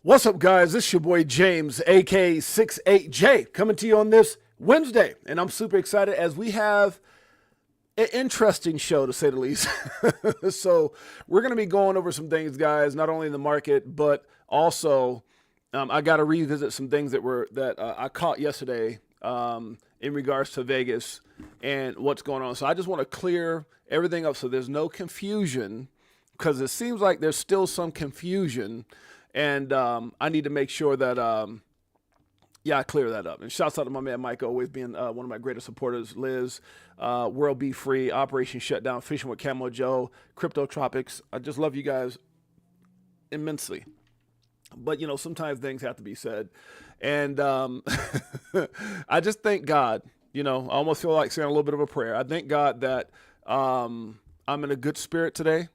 What's up, guys? This is your boy James, aka 68J, coming to you on this Wednesday. And I'm super excited as we have an interesting show, to say the least. So we're going to be going over some things, guys, not only in the market, but also I got to revisit some things that I caught yesterday in regards to Vegas and what's going on. So I just want to clear everything up so there's no confusion, because it seems like there's still some confusion. And I need to make sure that, I clear that up. And shouts out to my man Mike, always being one of my greatest supporters. Liz, World Be Free, Operation Shutdown, Fishing with Camo Joe, Crypto Tropics. I just love you guys immensely. But, sometimes things have to be said. And I just thank God, I almost feel like saying a little bit of a prayer. I thank God that I'm in a good spirit today.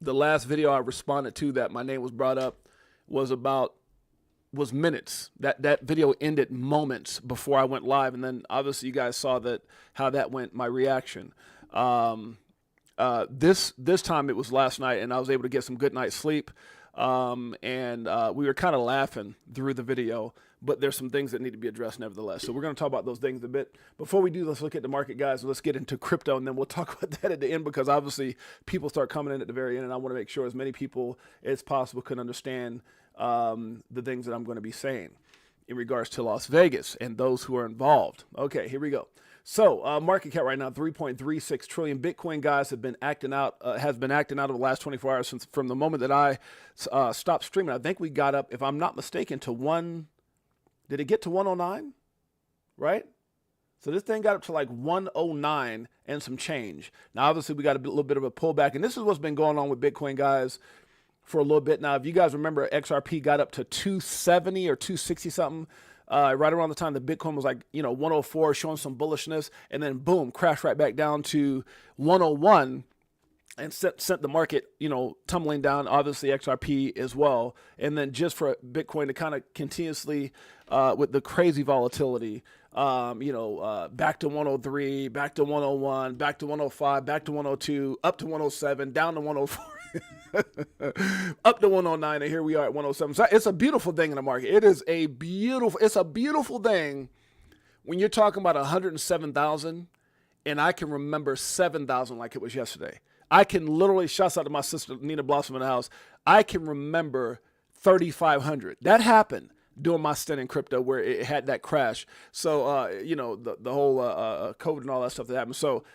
The last video I responded to that my name was brought up was minutes. That video ended moments before I went live, and then obviously you guys saw how that went, my reaction. This time it was last night, and I was able to get some good night's sleep. And we were kind of laughing through the video, but there's some things that need to be addressed nevertheless. So we're going to talk about those things a bit. Before we do, let's look at the market, guys. Let's get into crypto, and then we'll talk about that at the end, because obviously people start coming in at the very end, and I want to make sure as many people as possible can understand the things that I'm going to be saying in regards to Las Vegas and those who are involved. Okay, here we go. So market cap right now, 3.36 trillion. Bitcoin, guys, has been acting out over the last 24 hours from the moment that I stopped streaming. I think we got up, if I'm not mistaken, to did it get to 109? Right? So this thing got up to like 109 and some change. Now, obviously, we got a little bit of a pullback, and this is what's been going on with Bitcoin, guys, for a little bit now. If you guys remember, XRP got up to 270 or 260 something. Right around the time that Bitcoin was like, 104, showing some bullishness, and then boom, crashed right back down to 101 and sent the market, tumbling down, obviously XRP as well. And then just for Bitcoin to kind of continuously, with the crazy volatility, back to 103, back to 101, back to 105, back to 102, up to 107, down to 104. Up to 109, and here we are at 107. So it's a beautiful thing in the market. It's a beautiful thing when you're talking about 107,000, and I can remember 7,000 like it was yesterday. I can literally, shouts out to my sister Nina Blossom in the house, I can remember 3,500. That happened during my stint in crypto where it had that crash. So, the whole COVID and all that stuff that happened. So,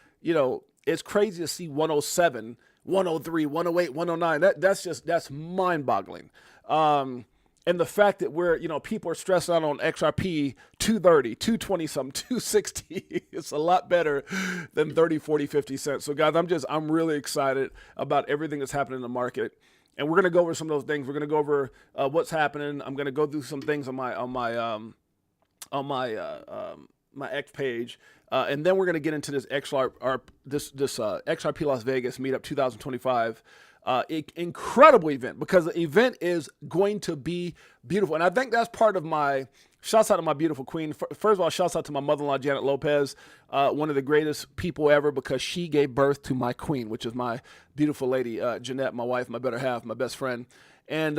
it's crazy to see 107, 103, 108, 109. That's mind-boggling. And the fact that people are stressing out on XRP 230, 220 something, 260. It's a lot better than 30, 40, 50 cents. So guys, I'm really excited about everything that's happening in the market. And we're going to go over some of those things. We're going to go over what's happening. I'm going to go through some things on my X page. And then we're going to get into this XRP Las Vegas Meetup 2025 incredible event, because the event is going to be beautiful. And I think that's part of my shouts out to my beautiful queen. First of all, shouts out to my mother-in-law, Janet Lopez, one of the greatest people ever, because she gave birth to my queen, which is my beautiful lady, Jeanette, my wife, my better half, my best friend. And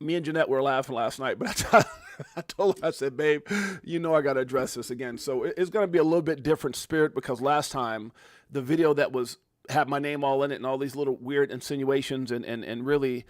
me and Jeanette were laughing last night, but I told her, I said, babe, I got to address this again. So it's going to be a little bit different spirit, because last time the video that had my name all in it and all these little weird insinuations and really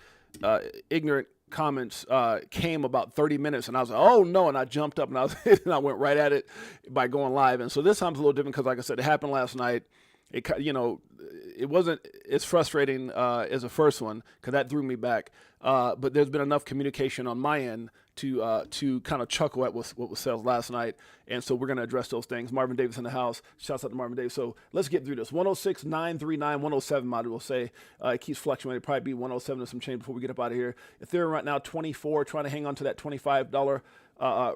ignorant comments came about 30 minutes, and I was like, oh no, and I jumped up and I went right at it by going live. And so this time's a little different, because like I said, it happened last night. It wasn't as frustrating as the first one, because that threw me back. But there's been enough communication on my end to kind of chuckle at what was said last night. And so we're going to address those things. Marvin Davis in the house. Shouts out to Marvin Davis. So let's get through this. 106, 939, 107, I will say. It keeps fluctuating. It'll probably be 107 and some change before we get up out of here. Ethereum right now, 24, trying to hang on to that $25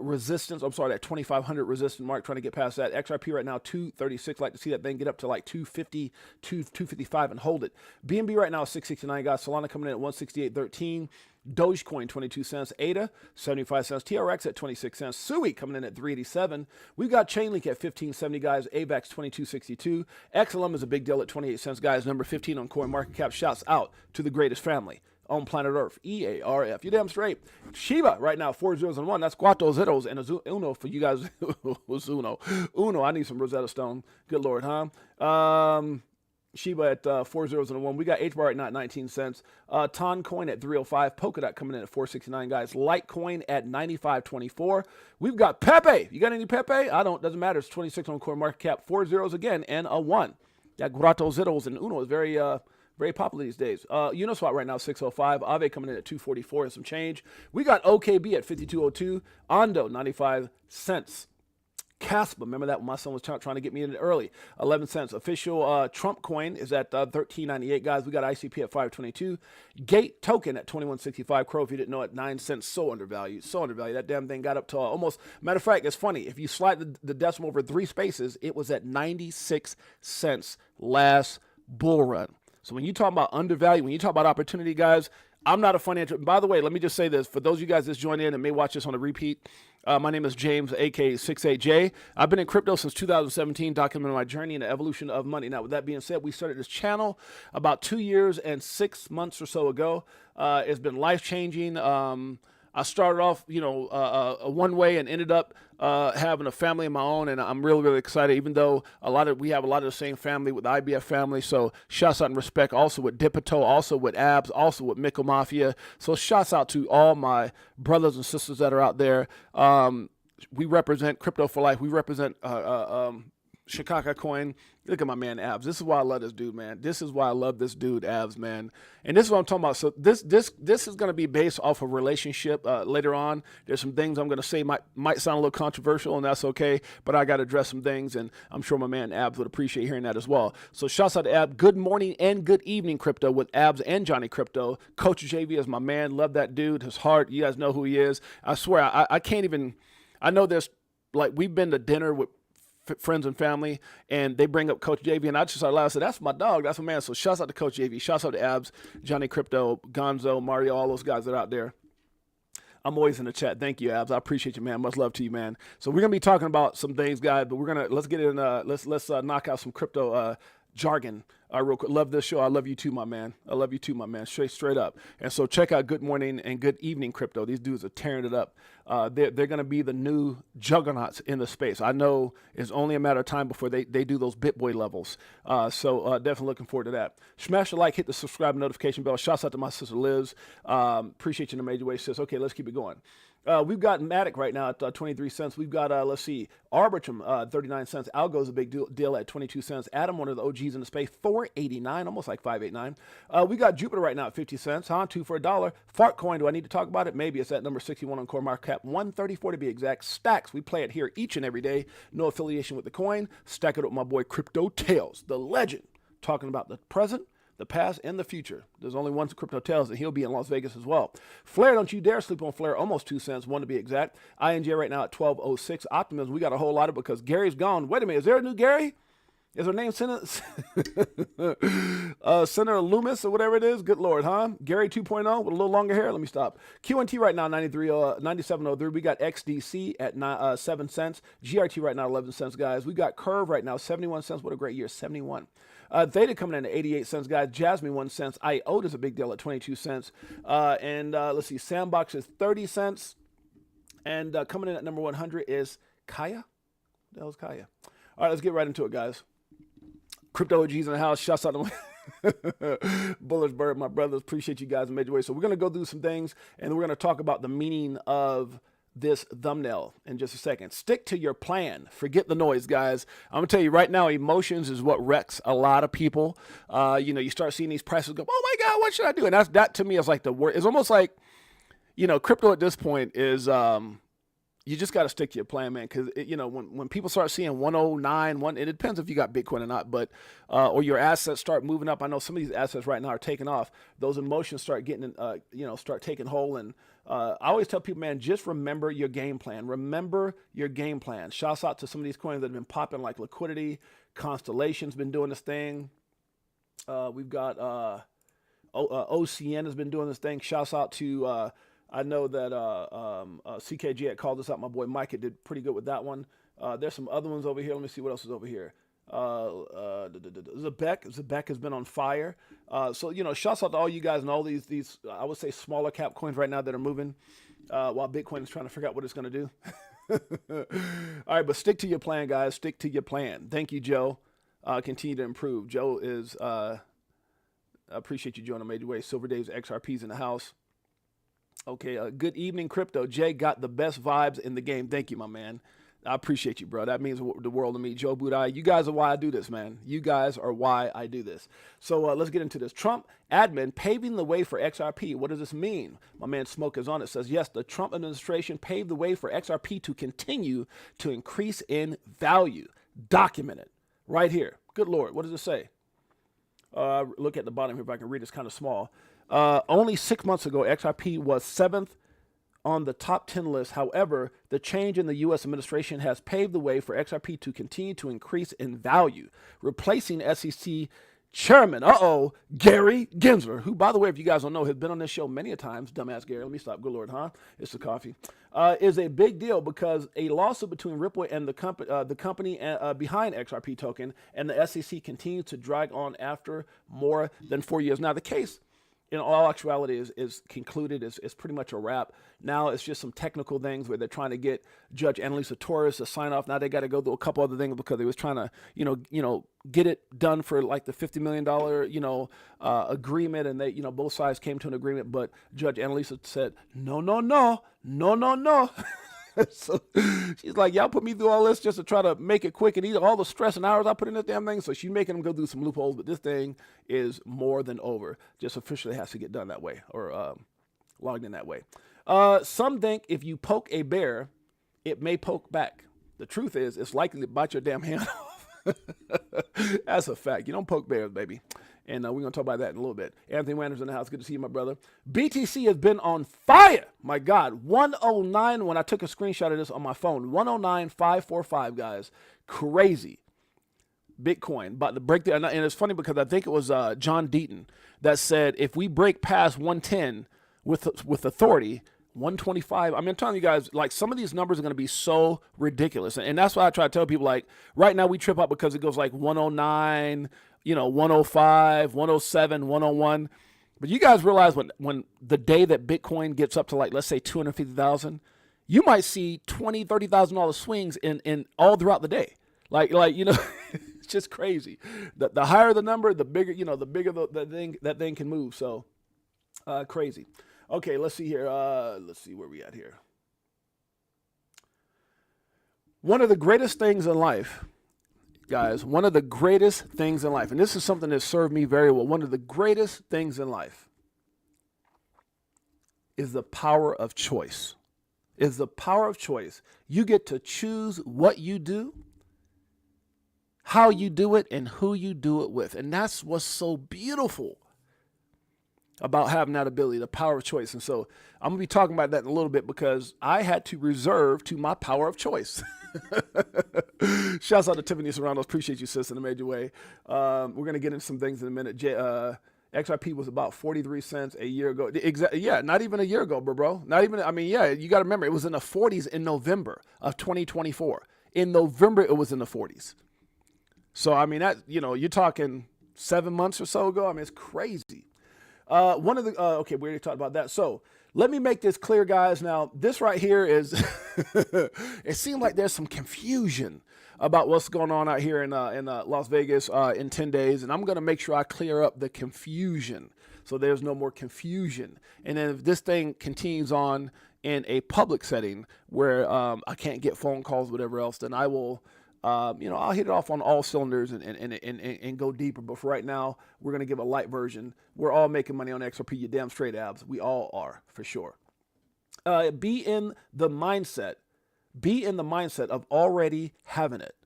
resistance. I'm sorry, that 2,500 resistance mark, trying to get past that. XRP right now, 236. Like to see that thing get up to like 250, 255 and hold it. BNB right now, 669, guys. Solana coming in at 168.13. Dogecoin, 22 cents. ADA, 75 cents. TRX at 26 cents. SUI coming in at 387. We've got Chainlink at 1570, guys. AVAX, 2262. XLM is a big deal at 28 cents, guys. Number 15 on CoinMarketCap. Shouts out to the greatest family on planet Earth. EARF. You damn straight. Shiba right now, 4 zeros and 1. That's cuatro zeros and a uno for you guys. What's uno? Uno. I need some Rosetta Stone. Good Lord, huh? Shiba at 4 zeros and a 1. We got HBAR right now at 19 cents. Toncoin at 305. Polkadot coming in at 469, guys. Litecoin at 95.24. We've got Pepe. You got any Pepe? I don't. Doesn't matter. It's 26 on CoinMarketCap. 4 zeros again and a 1. That cuatro zeros and uno is very popular these days. Uniswap right now, 605. Aave coming in at 244 and some change. We got OKB at 5202. Ondo, 95 cents. Caspa, remember that when my son was trying to get me in it early, 11 cents. Official Trump coin is at 13.98, guys. We got ICP at 522. Gate token at 21.65. Crow, if you didn't know, at 9 cents. So undervalued. So undervalued. That damn thing got up to almost, matter of fact, it's funny. If you slide the decimal over 3 spaces, it was at 96 cents last bull run. So when you talk about undervalue, when you talk about opportunity, guys, I'm not a financial. By the way, let me just say this. For those of you guys that join in and may watch this on a repeat, my name is James, aka 68J. I've been in crypto since 2017, documenting my journey and the evolution of money. Now, with that being said, we started this channel about 2 years and 6 months or so ago. It's been life-changing. I started off, one way and ended up having a family of my own, and I'm really, really excited. Even though we have a lot of the same family with the IBF family, so shouts out and respect. Also with VTHO, also with Abs, also with Mickle Mafia. So shouts out to all my brothers and sisters that are out there. We represent Crypto for Life. We represent Chicago Coin. Look at my man Abs. This is why I love this dude, man. This is why I love this dude, Abs, man. And this is what I'm talking about. So this is going to be based off of relationship later on. There's some things I'm going to say might sound a little controversial, and that's okay. But I got to address some things, and I'm sure my man Abs would appreciate hearing that as well. So shouts out to Abs. Good morning and good evening, Crypto, with Abs and Johnny Crypto. Coach JV is my man. Love that dude. His heart. You guys know who he is. I swear, I can't even. I know there's we've been to dinner with friends and family, and they bring up Coach JV, and I just started laughing. I said, that's my dog, that's my man. So shouts out to Coach JV, shouts out to Abs, Johnny Crypto, Gonzo, Mario, all those guys that are out there. I'm always in the chat. Thank you, Abs. I appreciate you, man. Much love to you, man. So we're gonna be talking about some things, guys, but let's get in. Let's knock out some crypto jargon real quick. Love this show. I love you too, my man. I love you too, my man. Straight up. And so check out Good Morning and Good Evening Crypto. These dudes are tearing it up. They're going to be the new juggernauts in the space. I know it's only a matter of time before they do those BitBoy levels. So definitely looking forward to that. Smash the like, hit the subscribe notification bell. Shouts out to my sister Liz. Appreciate you in a major way, sis. Okay, let's keep it going. We've got Matic right now at 23 cents. We've got, let's see, Arbitrum, 39 cents. Algo's a big deal at 22 cents. Atom, one of the OGs in the space, 4.89, almost like 5.89. We got Jupiter right now at 50 cents. Huh? 2 for $1. Fart coin, do I need to talk about it? Maybe. It's at number 61 on CoinMarketCap, 134 to be exact. Stacks, we play it here each and every day. No affiliation with the coin. Stack it with my boy Crypto Tales, the legend, talking about the present, the past, and the future. There's only one Crypto Tales, and he'll be in Las Vegas as well. Flare, don't you dare sleep on Flare. Almost 2 cents, 1 to be exact. INJ right now at 12.06. Optimism, we got a whole lot of it because Gary's gone. Wait a minute, is there a new Gary? Is her name Senator Loomis or whatever it is? Good Lord, huh? Gary 2.0 with a little longer hair. Let me stop. QNT right now, 97.03. We got XDC at 7 cents. GRT right now, 11 cents, guys. We got Curve right now, 71 cents. What a great year, 71. Theta coming in at 88 cents, guys. Jasmine, 1 cent. IOTA is a big deal at 22 cents. Let's see, Sandbox is 30 cents. And coming in at number 100 is Kaya. What the hell is Kaya? All right, let's get right into it, guys. Crypto OGs in the house. Shouts out to Bullish Bird, my brothers. Appreciate you guys in a major way. So we're going to go through some things, and we're going to talk about the meaning of this thumbnail in just a second. Stick to your plan. Forget the noise, guys. I'm going to tell you right now, emotions is what wrecks a lot of people. You start seeing these prices go, oh my God, what should I do? And that to me is like the word. It's almost like, crypto at this point is, you just got to stick to your plan, man. Because when people start seeing 109, it depends if you got Bitcoin or not, but or your assets start moving up. I know some of these assets right now are taking off. Those emotions start getting, start taking hold. And I always tell people, man, just remember your game plan. Remember your game plan. Shouts out to some of these coins that have been popping, like Liquidity, Constellation's been doing this thing. We've got OCN has been doing this thing. Shouts out to. I know that CKG had called this out. My boy Mike did pretty good with that one. There's some other ones over here. Let me see what else is over here. Zebek has been on fire. So, you know, shouts out to all you guys and all these, I would say smaller cap coins right now that are moving, while Bitcoin is trying to figure out what it's going to do. All right, but stick to your plan, guys. Stick to your plan. Thank you, Joe. Continue to improve. Joe is, I appreciate you joining a major way. Silver Dave's XRP's in the house. Okay, good evening, Crypto. Jay got the best vibes in the game. Thank you, my man. I appreciate you, bro. That means the world to me. Joe Budai, you guys are why I do this, man. You guys are why I do this. So let's get into this. Trump admin paving the way for XRP. What does this mean? My man Smoke is on it. Says, yes, the Trump administration paved the way for XRP to continue to increase in value. Documented right here. Good Lord. What does it say? Look at the bottom here if I can read. It's kind of small. Only 6 months ago, XRP was 7th on the top 10 list. However, the change in the U.S. administration has paved the way for XRP to continue to increase in value, replacing SEC Chairman, Gary Gensler, who, by the way, if you guys don't know, has been on this show many a times. Dumbass Gary. Let me stop. Good Lord, huh? It's the coffee. Is a big deal because a lawsuit between Ripple and the company behind XRP token and the SEC continues to drag on after more than 4 years. Now, the case, in all actuality, is concluded. It's pretty much a wrap. Now it's just some technical things where they're trying to get Judge Annalisa Torres to sign off. Now they got to go through a couple other things because they was trying to, get it done for like the $50 million, agreement, and they, both sides came to an agreement. But Judge Annalisa said, no. So she's like, y'all put me through all this just to try to make it quick and eat all the stress and hours I put in this damn thing. So she's making them go through some loopholes, but this thing is more than over. Just officially has to get done that way or logged in that way. Some think if you poke a bear, it may poke back. The truth is, it's likely to bite your damn hand off. That's a fact. You don't poke bears, baby. And we're going to talk about that in a little bit. Anthony Wander's in the house. Good to see you, my brother. BTC has been on fire. My God. 109 when I took a screenshot of this on my phone. 109,545, guys. Crazy. Bitcoin. About to break the... And it's funny because I think it was John Deaton that said, if we break past 110 with authority, 125. I mean, I'm telling you guys, like, some of these numbers are going to be so ridiculous. And that's why I try to tell people, like, right now we trip up because it goes like 109... 105, 107, 101. But you guys realize when the day that Bitcoin gets up to, like, let's say 250,000, you might see $20,000, $30,000 swings in all throughout the day. Like it's just crazy. The higher the number, the bigger, the bigger that thing can move. So crazy. Okay, let's see here. Let's see where we at here. One of the greatest things in life, guys, one of the greatest things in life, and this is something that served me very well, one of the greatest things in life is the power of choice. Is the power of choice. You get to choose what you do, how you do it, and who you do it with. And that's what's so beautiful about having that ability, the power of choice. And so I'm going to be talking about that in a little bit because I had to reserve to my power of choice. Shouts out to Tiffany Serrano. Appreciate you, sis, in a major way. We're going to get into some things in a minute. XRP was about 43 cents a year ago. Yeah, not even a year ago, bro. Not even, you got to remember, it was in the 40s in November of 2024. In November, it was in the 40s. So, you're talking 7 months or so ago. It's crazy. Okay, we already talked about that. So let me make this clear, guys. Now, this right here is, it seemed like there's some confusion about what's going on out here in Las Vegas in 10 days. And I'm going to make sure I clear up the confusion so there's no more confusion. And then if this thing continues on in a public setting where I can't get phone calls, whatever else, then I will... I'll hit it off on all cylinders and go deeper. But for right now, we're going to give a light version. We're all making money on XRP, you damn straight abs. We all are, for sure. Be in the mindset of already having it.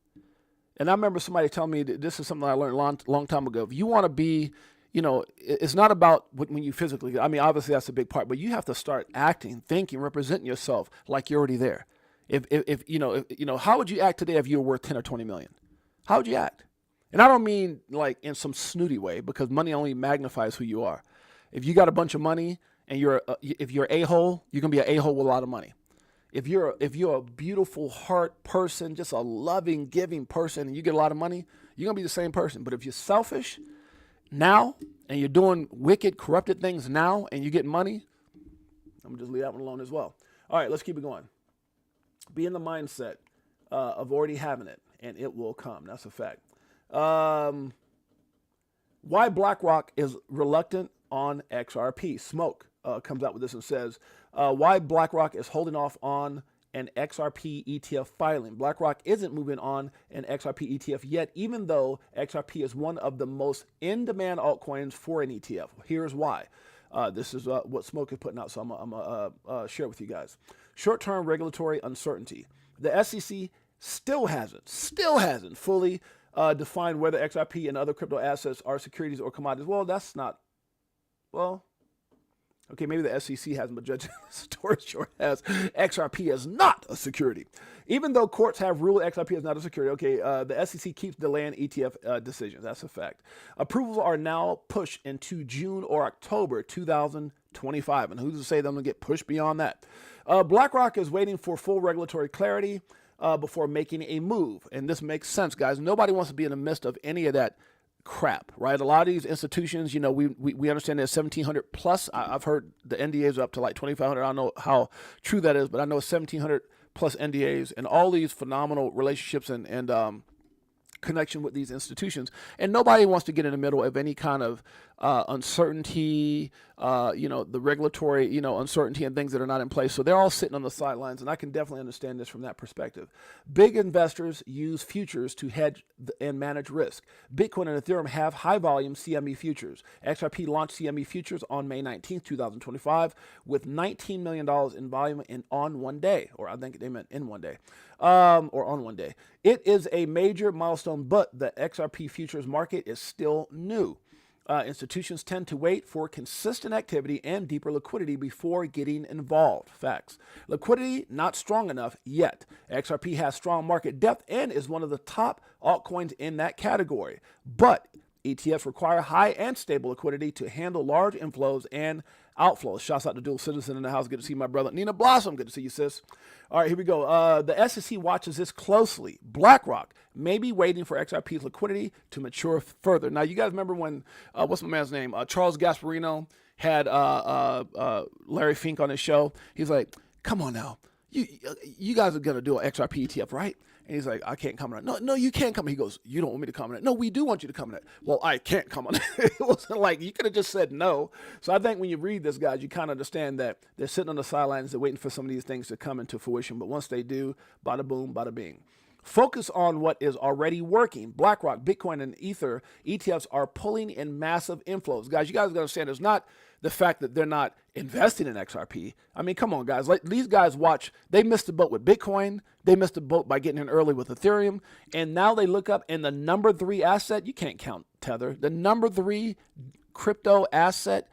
And I remember somebody telling me that this is something I learned long time ago. If you want to be, it's not about when you physically, obviously that's a big part, but you have to start acting, thinking, representing yourself like you're already there. How would you act today if you were worth 10 or 20 million? How would you act? And I don't mean like in some snooty way, because money only magnifies who you are. If you got a bunch of money and if you're a-hole, you're going to be an a-hole with a lot of money. If you're a beautiful heart person, just a loving, giving person, and you get a lot of money, you're gonna be the same person. But if you're selfish now and you're doing wicked, corrupted things now and you get money, I'm gonna just leave that one alone as well. All right, let's keep it going. Be in the mindset of already having it, and it will come. That's a fact. Why BlackRock is reluctant on XRP. Smoke comes out with this and says, why BlackRock is holding off on an XRP ETF filing. BlackRock isn't moving on an XRP ETF yet, even though XRP is one of the most in-demand altcoins for an ETF. Here's why. This is what Smoke is putting out, so I'm going to share it with you guys. Short-term regulatory uncertainty. The SEC still hasn't fully defined whether XRP and other crypto assets are securities or commodities. Well, that's not, well, okay, maybe the SEC hasn't, but Judge Torres sure has. XRP is not a security. Even though courts have ruled XRP is not a security, okay, the SEC keeps delaying ETF decisions. That's a fact. Approvals are now pushed into June or October 2025. And who's to say they're going to get pushed beyond that? BlackRock is waiting for full regulatory clarity before making a move. And this makes sense, guys. Nobody wants to be in the midst of any of that crap, right? A lot of these institutions, you know, we understand there's 1,700 plus. I've heard the NDAs are up to like 2,500. I don't know how true that is, but I know 1,700 plus NDAs and all these phenomenal relationships and connection with these institutions. And nobody wants to get in the middle of any kind of uncertainty, you know, the regulatory, you know, uncertainty and things that are not in place. So they're all sitting on the sidelines, and I can definitely understand this from that perspective. Big investors use futures to hedge and manage risk. Bitcoin and Ethereum have high volume CME futures. XRP launched CME futures on May 19th, 2025 with $19 million in volume on one day, or I think they meant in one day, or on one day. It is a major milestone, but the XRP futures market is still new. Institutions tend to wait for consistent activity and deeper liquidity before getting involved. Facts. Liquidity not strong enough yet. XRP has strong market depth and is one of the top altcoins in that category. But ETFs require high and stable liquidity to handle large inflows and outflows. Shouts out to Dual Citizen in the house. Good to see my brother. Nina Blossom, good to see you, sis. All right, here we go. The SEC watches this closely. BlackRock may be waiting for XRP's liquidity to mature further. Now, you guys remember when, what's my man's name? Charles Gasparino had Larry Fink on his show. He's like, come on now. You guys are going to do an XRP ETF, right? And he's like, I can't comment on it. No, you can't comment. He goes, you don't want me to comment on it. No, we do want you to comment on it. Well, I can't comment on it. It wasn't like, you could have just said no. So I think when you read this, guys, you kind of understand that they're sitting on the sidelines. They're waiting for some of these things to come into fruition. But once they do, bada boom, bada bing. Focus on what is already working. BlackRock, Bitcoin, and Ether ETFs are pulling in massive inflows. Guys, you guys got to understand, it's not the fact that they're not investing in XRP. I mean, come on, guys. Like, these guys watch, they missed the boat with Bitcoin. They missed the boat by getting in early with Ethereum. And now they look up, and the number 3 asset, you can't count Tether. The number 3 crypto asset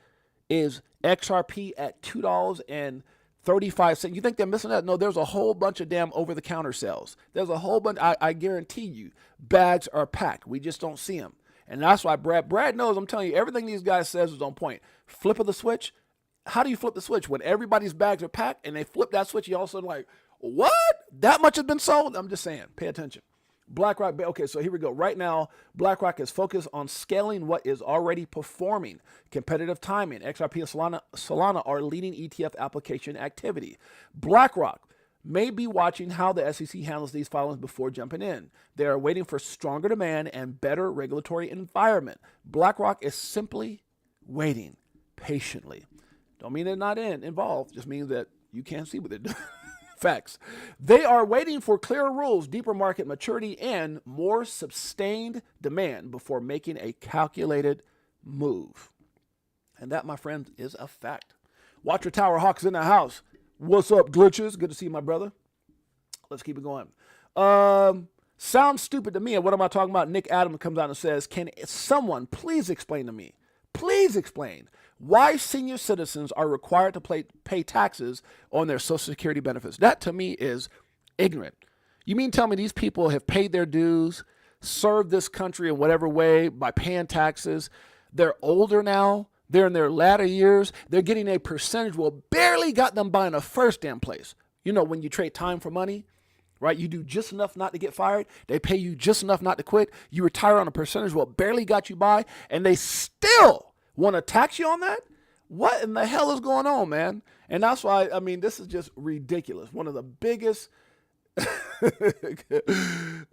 is XRP at $2.35. You think they're missing that? No, there's a whole bunch of damn over-the-counter sales. There's a whole bunch. I guarantee you, bags are packed. We just don't see them. And that's why Brad knows, I'm telling you, everything these guys says is on point. Flip of the switch. How do you flip the switch? When everybody's bags are packed and they flip that switch, you all of a sudden like, what? That much has been sold? I'm just saying, pay attention. BlackRock, okay, so here we go. Right now, BlackRock is focused on scaling what is already performing. Competitive timing. XRP and Solana are leading ETF application activity. BlackRock may be watching how the SEC handles these filings before jumping in. They are waiting for stronger demand and better regulatory environment. BlackRock is simply waiting patiently. Don't mean they're not involved, just means that you can't see what they're doing. Facts. They are waiting for clearer rules, deeper market maturity, and more sustained demand before making a calculated move. And that, my friend, is a fact. Watcher Tower Hawks in the house. What's up, glitches? Good to see you, my brother. Let's keep it going. Sounds stupid to me. And what am I talking about? Nick Adams comes out and says, can someone please explain to me, please explain why senior citizens are required to pay taxes on their Social Security benefits? That to me is ignorant. You mean tell me these people have paid their dues, served this country in whatever way by paying taxes? They're older now. They're in their latter years. They're getting a percentage. Well, barely got them buying a first damn place. You know, when you trade time for money, right? You do just enough not to get fired. They pay you just enough not to quit. You retire on a percentage what barely got you by, and they still want to tax you on that? What in the hell is going on, man? And that's why, I mean, this is just ridiculous. One of the biggest,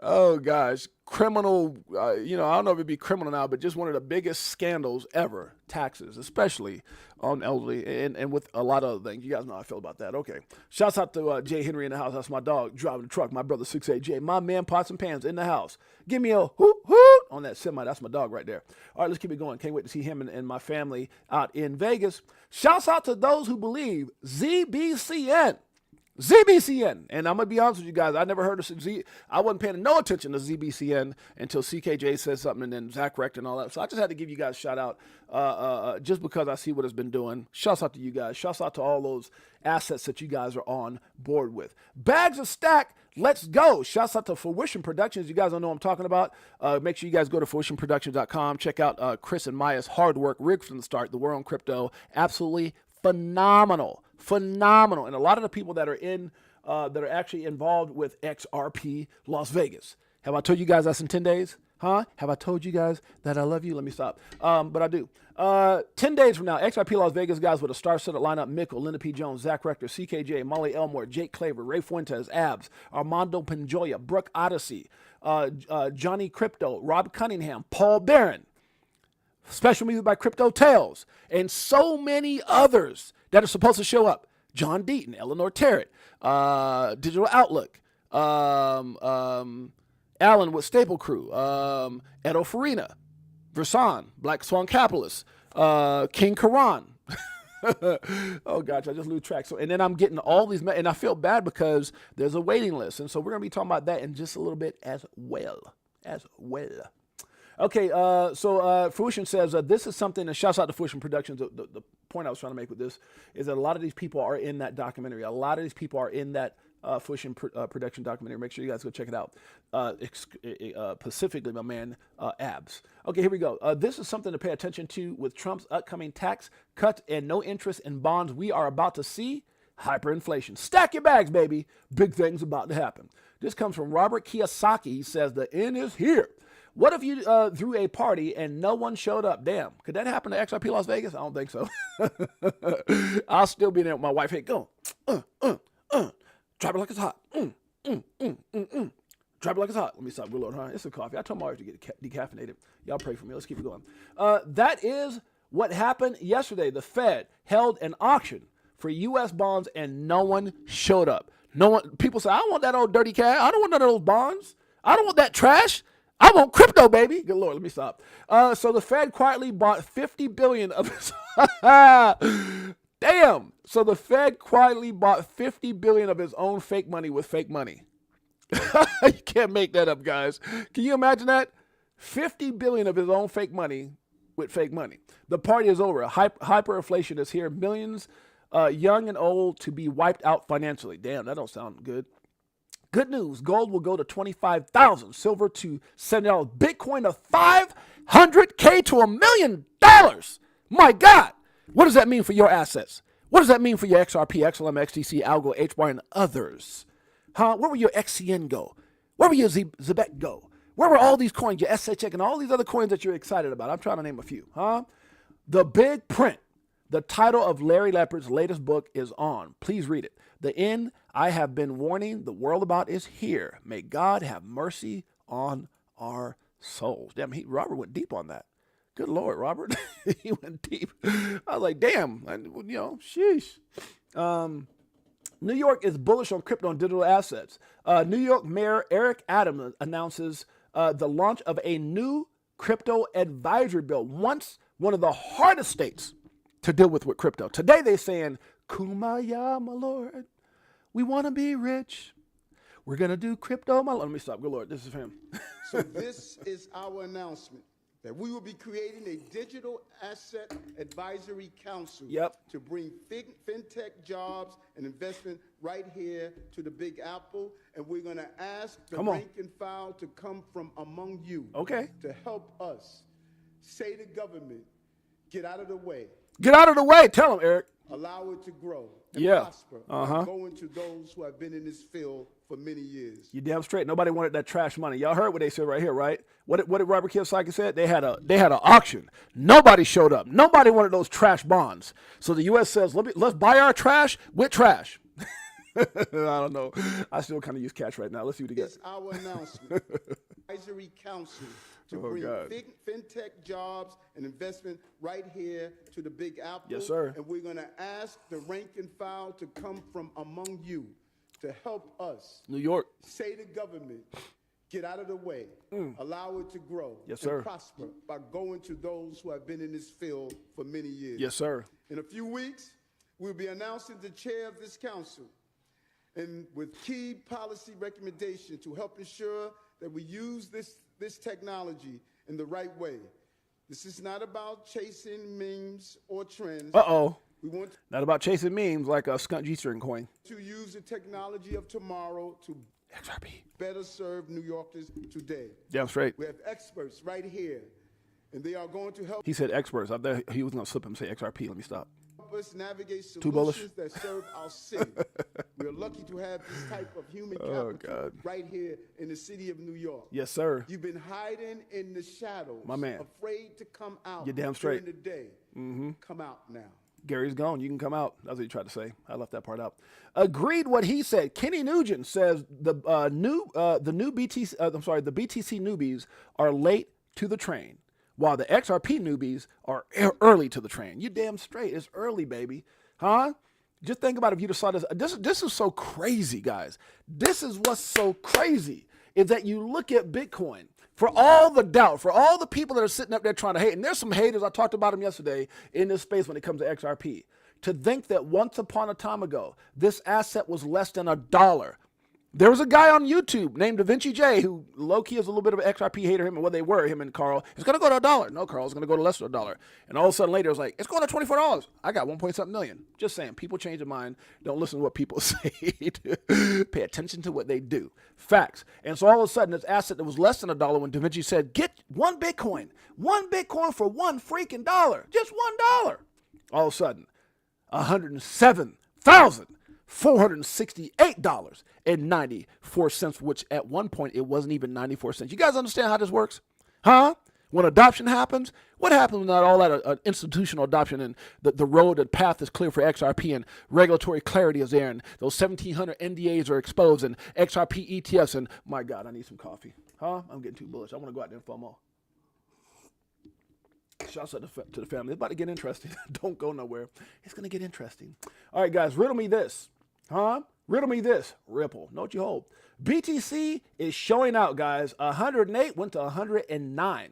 oh gosh, criminal, you know, I don't know if it'd be criminal now, but just one of the biggest scandals ever, taxes, especially on elderly and with a lot of other things. You guys know how I feel about that. Okay. Shouts out to Jay Henry in the house. That's my dog driving the truck. My brother 6AJ, my man Pots and Pans in the house. Give me a hoot hoot on that semi. That's my dog right there. All right, let's keep it going. Can't wait to see him and my family out in Vegas. Shouts out to those who believe ZBCN. ZBCN. And I'm going to be honest with you guys. I never heard of Z. I wasn't paying no attention to ZBCN until CKJ said something and then Zach Rector and all that. So I just had to give you guys a shout out just because I see what it's been doing. Shouts out to you guys. Shouts out to all those assets that you guys are on board with. Bags of stack. Let's go. Shouts out to Fruition Productions. You guys don't know what I'm talking about. Make sure you guys go to fruitionproductions.com. Check out Chris and Maya's hard work, rigged from the start, the War on Crypto. Absolutely phenomenal. Phenomenal. And a lot of the people that are in, that are actually involved with XRP Las Vegas. Have I told you guys that's in 10 days? Huh? Have I told you guys that I love you? Let me stop. But I do. 10 days from now, XRP Las Vegas guys with a star-studded lineup: Mikkel, Linda P. Jones, Zach Rector, CKJ, Molly Elmore, Jake Claver, Ray Fuentes, Abs, Armando Penjoya, Brooke Odyssey, Johnny Crypto, Rob Cunningham, Paul Barron, special music by Crypto Tales, and so many others that are supposed to show up. John Deaton, Eleanor Terrett, Digital Outlook, Alan with Staple Crew, Edo Farina, Versan, Black Swan Capitalist, King Karan. Oh gosh, I just lose track. So, and then I'm getting all these, and I feel bad because there's a waiting list, and so we're gonna be talking about that in just a little bit as well. Okay, so Fruition says this is something, and shouts out to Fruition Productions. The point I was trying to make with this is that a lot of these people are in that documentary. A lot of these people are in that Fruition production documentary. Make sure you guys go check it out. Specifically, my man Abs. Okay, here we go. This is something to pay attention to with Trump's upcoming tax cuts and no interest in bonds. We are about to see hyperinflation. Stack your bags, baby. Big things about to happen. This comes from Robert Kiyosaki. He says the end is here. What if you threw a party and no one showed up? Damn, could that happen to XRP Las Vegas? I don't think so. I'll still be there with my wife. Hey, go. Drop it like it's hot. Drop it like it's hot. Let me stop. Good Lord, huh? It's a coffee. I told my wife to get decaffeinated. Y'all pray for me. Let's keep it going. That is what happened yesterday. The Fed held an auction for U.S. bonds and no one showed up. No one. People say, I don't want that old dirty cash. I don't want none of those bonds. I don't want that trash. I want crypto, baby. Good Lord, let me stop. So the Fed quietly bought $50 billion of his... Damn. So the Fed quietly bought $50 billion of his own fake money with fake money. You can't make that up, guys. Can you imagine that? $50 billion of his own fake money with fake money. The party is over. Hyperinflation is here. Millions, young and old, to be wiped out financially. Damn, that don't sound good. Good news, gold will go to $25,000, silver to $70, Bitcoin to $500K to $1 million. My God, what does that mean for your assets? What does that mean for your XRP, XLM, XTC, Algo, HBAR, and others? Huh? Where will your XCN go? Where will your Zebek go? Where were all these coins, your SHX, and all these other coins that you're excited about? I'm trying to name a few. Huh? The big print. The title of Larry Lepard's latest book is on. Please read it. The end I have been warning the world about is here. May God have mercy on our souls. Damn, Robert went deep on that. Good Lord, Robert. He went deep. I was like, damn, sheesh. New York is bullish on crypto and digital assets. New York Mayor Eric Adams announces the launch of a new crypto advisory bill, once one of the hardest states to deal with crypto. Today they're saying, Kumbaya, my Lord. We want to be rich. We're going to do crypto, my Lord. Let me stop. Good Lord. This is him. So this is our announcement that we will be creating a digital asset advisory council to bring fintech jobs and investment right here to the Big Apple. And we're going to ask the rank and file to come from among you to help us say to government, get out of the way. Get out of the way. Tell him, Eric. allow it to grow and Yeah. prosper by going to those who have been in this field for many years. You damn straight. Nobody wanted that trash money. Y'all heard what they said right here, right? What did Robert Kiyosaki said? They had an auction. Nobody showed up. Nobody wanted those trash bonds. So the U.S. says, let's buy our trash with trash. I don't know. I still kind of use cash right now. Let's see what he gets. It's our announcement. Advisory Council to bring fintech jobs and investment right here to the Big Apple. Yes, sir. And we're going to ask the rank and file to come from among you to help us. New York. Say to government, get out of the way. Allow it to grow yes, sir. and prosper by going to those who have been in this field for many years. Yes, sir. In a few weeks, we'll be announcing the chair of this council and with key policy recommendations to help ensure that we use this technology in the right way. This is not about chasing memes or trends. We want not about chasing memes like a skunk G-string coin. To use the technology of tomorrow to XRP. better serve New Yorkers today. Damn straight. We have experts right here, and they are going to help. He said experts. I thought he was going to slip and say XRP. Let me stop. Us navigate solutions that serve our city. We're lucky to have this type of human capital right here in the city of New York. Yes, sir. You've been hiding in the shadows, my man, afraid to come out. You're damn straight. During the day. Come out now. Gary's gone. You can come out. That's what he tried to say. I left that part out. Agreed what he said. Kenny Nugent says the BTC newbies are late to the train, while the XRP newbies are early to the train. You damn straight. It's early, baby. Huh? Just think about if you just saw this. This is so crazy, guys. This is what's so crazy is that you look at Bitcoin. For all the doubt, for all the people that are sitting up there trying to hate, and there's some haters, I talked about them yesterday in this space when it comes to XRP, to think that once upon a time ago, this asset was less than $1. There was a guy on YouTube named Da Vinci J who low-key is a little bit of an XRP hater, him and Carl. It's going to go to $1. No, Carl, it's going to go to less than $1. And all of a sudden later, it was like, it's going to $24. I got 1.something million. Just saying, people change their mind. Don't listen to what people say. Pay attention to what they do. Facts. And so all of a sudden, this asset that was less than $1 when Da Vinci said, get one Bitcoin for $1 freaking dollar. Just $1. All of a sudden, $107,468.94, which at one point it wasn't even 94 cents. You guys understand how this works? Huh? When adoption happens, what happens when not all that institutional adoption and the road, the path is clear for XRP and regulatory clarity is there and those 1,700 NDAs are exposed and XRP ETFs and my God, I need some coffee. Huh? I'm getting too bullish. I want to go out there and FOMO. Shouts out to the family. It's about to get interesting. Don't go nowhere. It's going to get interesting. All right, guys, riddle me this. Huh? Riddle me this. Ripple. Note you hold. BTC is showing out, guys. 108 went to 109.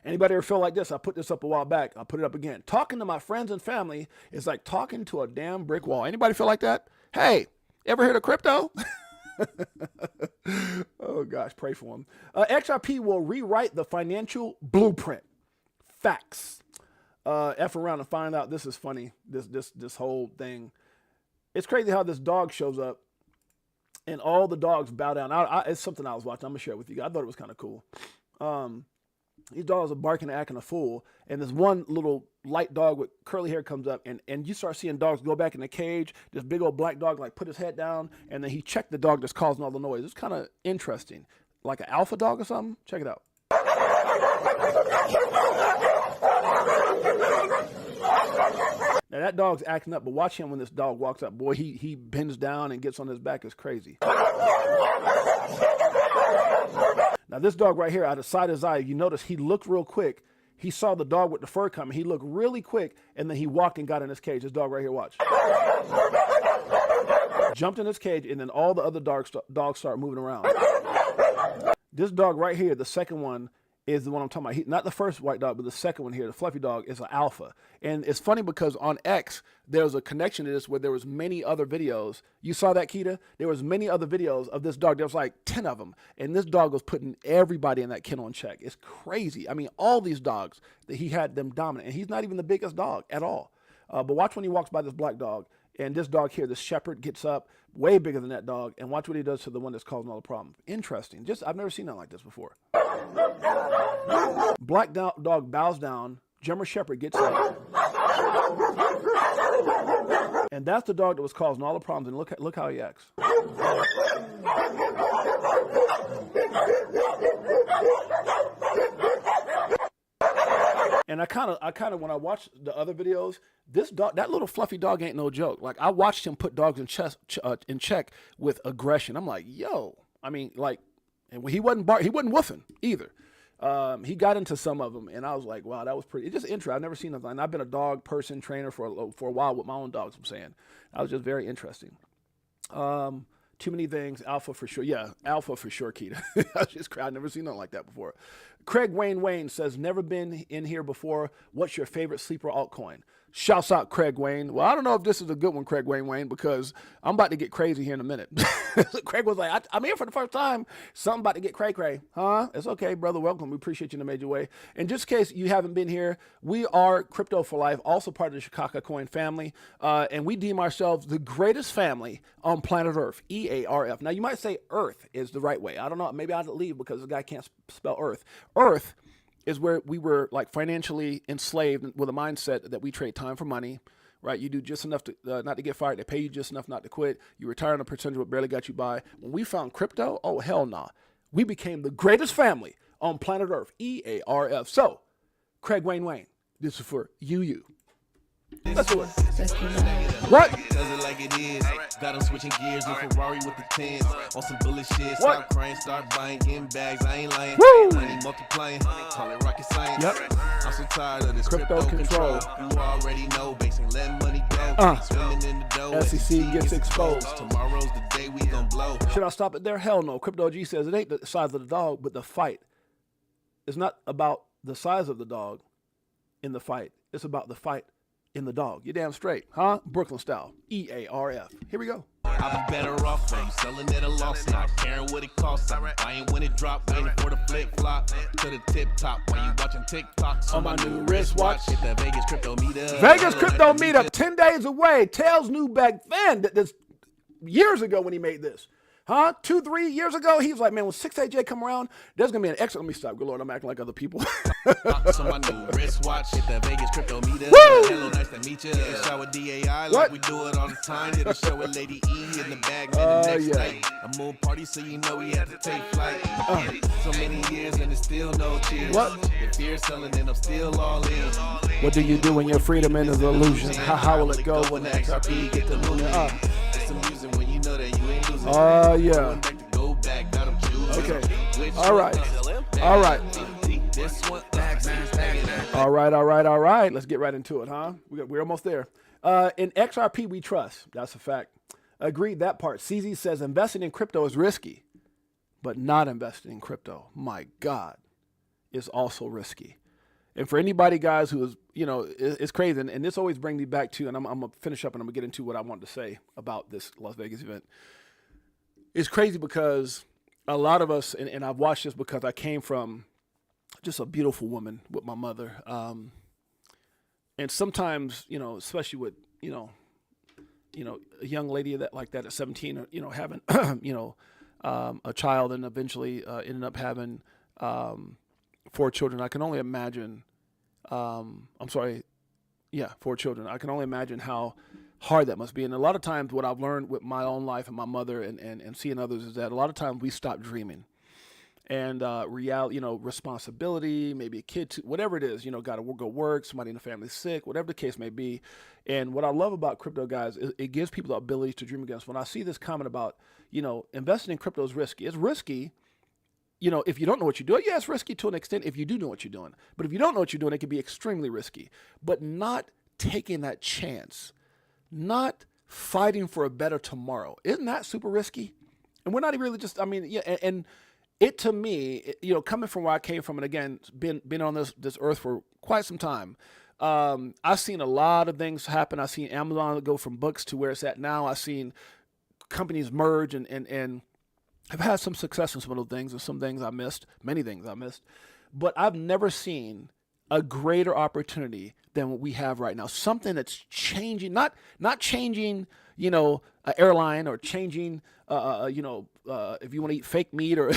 Anybody ever feel like this? I put this up a while back. I'll put it up again. Talking to my friends and family is like talking to a damn brick wall. Anybody feel like that? Hey, ever heard of crypto? Oh, gosh, pray for them. XRP will rewrite the financial blueprint. Facts. F around and find out. This is funny. This whole thing. It's crazy how this dog shows up and all the dogs bow down. It's something I was watching. I'm going to share it with you guys. I thought it was kind of cool. These dogs are barking and acting a fool. And this one little light dog with curly hair comes up and you start seeing dogs go back in the cage. This big old black dog like put his head down and then he checked the dog that's causing all the noise. It's kind of interesting. Like an alpha dog or something. Check it out. Now that dog's acting up, but watch him when this dog walks up. Boy, he bends down and gets on his back. It's crazy. Now this dog right here, out of sight of his eye, you notice he looked real quick. He saw the dog with the fur coming. He looked really quick, and then he walked and got in his cage. This dog right here, watch. Jumped in his cage, and then all the other dogs start moving around. This dog right here, the second one, is the one I'm talking about. Not the first white dog, but the second one here, the fluffy dog, is an alpha. And it's funny because on X, there's a connection to this where there was many other videos. You saw that, Keita? There was many other videos of this dog. There was like 10 of them. And this dog was putting everybody in that kennel in check. It's crazy. I mean, all these dogs, that he had them dominant. And he's not even the biggest dog at all. But watch when he walks by this black dog. And this dog here, this shepherd, gets up way bigger than that dog. And watch what he does to the one that's causing all the problems. Interesting. I've never seen nothing like this before. Black dog bows down. German shepherd gets up. And that's the dog that was causing all the problems. And look how he acts. And I kind of, when I watched the other videos, this dog, that little fluffy dog ain't no joke. Like, I watched him put dogs in check with aggression. I'm like, yo, I mean, like, and he wasn't woofing either. He got into some of them, and I was like, wow, that was pretty. It's just interesting. I've never seen nothing. And I've been a dog person, trainer for a while with my own dogs. I'm saying, that was just very interesting. Too many things. Alpha for sure. Yeah, alpha for sure, Keita. I was just crying. I've never seen nothing like that before. Craig Wayne says, never been in here before. What's your favorite sleeper altcoin? Shouts out Craig Wayne. Well, I don't know if this is a good one, Craig Wayne, because I'm about to get crazy here in a minute. Craig was like, I'm here for the first time. Something about to get cray-cray. Huh? It's okay, brother. Welcome. We appreciate you in a major way. And just in case you haven't been here, we are Crypto for Life, also part of the Chicago Coin family. And we deem ourselves the greatest family on planet Earth, EARF. Now, you might say Earth is the right way. I don't know. Maybe I'll leave because the guy can't spell Earth. Earth is where we were like financially enslaved with a mindset that we trade time for money, right? You do just enough to not to get fired. They pay you just enough not to quit. You retire on a percentage what barely got you by. When we found crypto, oh, hell nah. We became the greatest family on planet Earth, EARF. So, Craig Wayne, this is for you. Let's do it. What? Does it like it is. Got him switching gears with Ferrari with the 10s. On some bullet shit. Stop crying, start buying, getting bags. I ain't lying. Woo! Money multiplying. Call it rocket science. Yep. I'm so tired of this Crypto control. You already know. Banks ain't letting money go. Swimming in the dough. SEC gets exposed. Tomorrow's the day we gon' blow. Should I stop it there? Hell no. Crypto G says it ain't the size of the dog, but the fight. It's not about the size of the dog in the fight. It's about the fight in the dog. You're damn straight, huh? Brooklyn style. EARF. Here we go. I'll be better off when you selling at a loss, not caring what it costs. I'm buying when it drop, waiting for the flip flop to the tip top. While you watching TikToks on my new wristwatch. Hit the Vegas crypto meetup. Vegas crypto meetup, 10 days away. Tails knew back then that this years ago when he made this. Huh? 2-3 years ago, he was like, man, when 6AJ come around, there's going to be an extra. Let me stop. Good Lord, I'm acting like other people. So my new wristwatch, hit the Vegas crypto meetup. Woo! Hello, nice to meet you. Shower DAI like we do it all the time. Did a show with Lady E in the bag, man, the next night. A moon party, so you know we had to take flight. So many years and it's still no cheers. What? If you're selling, then I'm still all in. What do you do when your freedom is an illusion? How will it go when the XRP get the moon? It's amusing when you know that you ain't losing. Yeah. Okay. All right. All right. Let's get right into it, huh? We're almost there. In XRP, we trust. That's a fact. Agreed that part. CZ says investing in crypto is risky, but not investing in crypto, my God, is also risky. And for anybody, guys, who is, it's crazy. And this always brings me back to, and I'm going to finish up and I'm going to get into what I wanted to say about this Las Vegas event. It's crazy because a lot of us, and I've watched this because I came from just a beautiful woman with my mother. And sometimes, especially with, a young lady like that at 17, having, a child and eventually ended up having 4 children. I can only imagine, 4 children. I can only imagine how hard that must be. And a lot of times what I've learned with my own life and my mother and seeing others is that a lot of times we stop dreaming. And reality, responsibility, maybe a kid, whatever it is, got to go work, somebody in the family's sick, whatever the case may be. And what I love about crypto, guys, is it gives people the ability to dream again. So when I see this comment about, investing in crypto is risky, it's risky, if you don't know what you're doing. Yeah, it's risky to an extent if you do know what you're doing. But if you don't know what you're doing, it can be extremely risky. But not taking that chance, not fighting for a better tomorrow, isn't that super risky? And we're not really just, and it, to me, coming from where I came from, and again, been on this earth for quite some time, I've seen a lot of things happen. I've seen Amazon go from books to where it's at now. I've seen companies merge and I've had some success in some of those things, and some things I missed, many things I missed. But I've never seen a greater opportunity than what we have right now. Something that's changing, not changing, an airline or changing, if you want to eat fake meat or,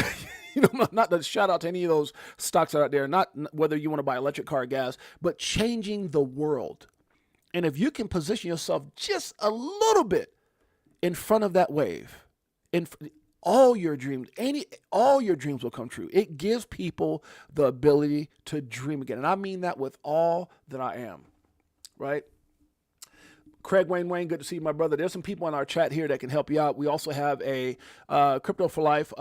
not to shout out to any of those stocks out there, not whether you want to buy electric car or gas, but changing the world. And if you can position yourself just a little bit in front of that wave, all your dreams will come true. It gives people the ability to dream again. And I mean that with all that I am, right? Craig Wayne, good to see you, my brother. There's some people in our chat here that can help you out. We also have a Crypto for Life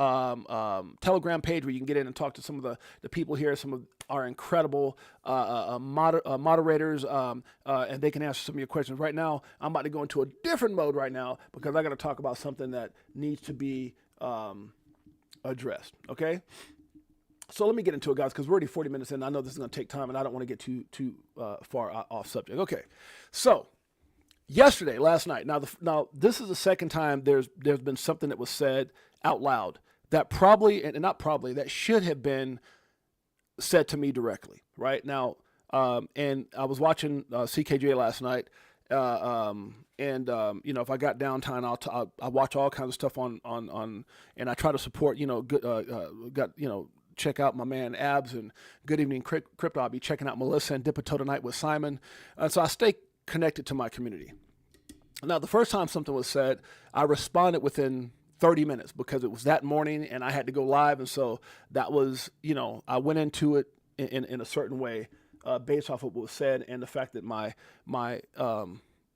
Telegram page where you can get in and talk to some of the people here, some of our incredible moderators, and they can answer some of your questions. Right now, I'm about to go into a different mode right now because I got to talk about something that needs to be addressed, okay? So let me get into it, guys, because we're already 40 minutes in. I know this is going to take time, and I don't want to get too far off subject. Okay, so last night. Now this is the second time there's been something that was said out loud that probably, and not probably, that should have been said to me directly, right? Now, and I was watching CKJ last night, and if I got downtime, I watch all kinds of stuff on, and I try to support, check out my man Abs and Good Evening Crypto. I'll be checking out Melissa and Dipito tonight with Simon. So I stay connected to my community. Now, the first time something was said, I responded within 30 minutes because it was that morning and I had to go live. And so that was, I went into it in a certain way based off of what was said and the fact that my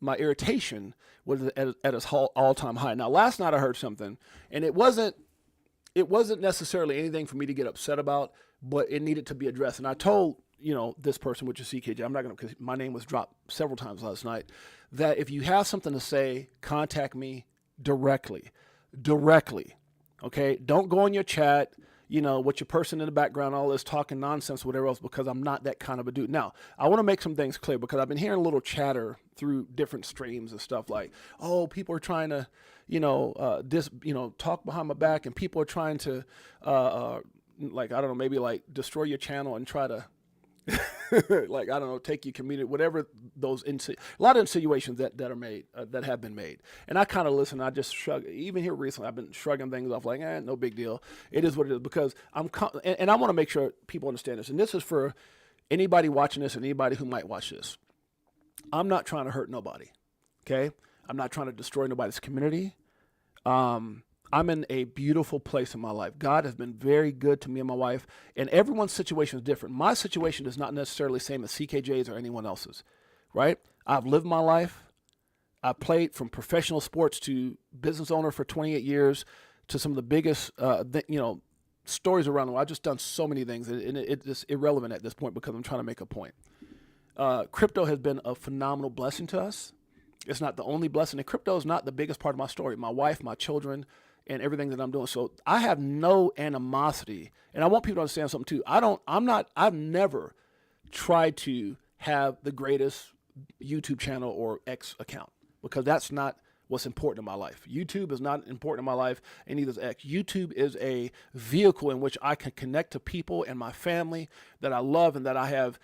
irritation was at its all-time high. Now, last night I heard something, and it wasn't necessarily anything for me to get upset about, but it needed to be addressed. And I told this person, which is CKJ, I'm not going to, because my name was dropped several times last night, that if you have something to say, contact me directly. Okay. Don't go in your chat, with your person in the background, all this talking nonsense, whatever else, because I'm not that kind of a dude. Now, I want to make some things clear because I've been hearing a little chatter through different streams and stuff like, oh, people are trying to, talk behind my back, and people are trying to, maybe destroy your channel and try to, take your community, whatever those, a lot of insinuations that are made, that have been made. And I kind of listen, I just shrug. Even here recently, I've been shrugging things off like, no big deal. It is what it is, because and I want to make sure people understand this. And this is for anybody watching this and anybody who might watch this. I'm not trying to hurt nobody. Okay. I'm not trying to destroy nobody's community. I'm in a beautiful place in my life. God has been very good to me and my wife, and everyone's situation is different. My situation is not necessarily the same as CKJ's or anyone else's, right? I've lived my life. I played from professional sports to business owner for 28 years to some of the biggest, stories around the world. I've just done so many things, and it's irrelevant at this point because I'm trying to make a point. Crypto has been a phenomenal blessing to us. It's not the only blessing, and crypto is not the biggest part of my story. My wife, my children, and everything that I'm doing. So I have no animosity. And I want people to understand something too. I've never tried to have the greatest YouTube channel or X account, because that's not what's important in my life. YouTube is not important in my life, and neither is X. YouTube is a vehicle in which I can connect to people and my family that I love and that I have,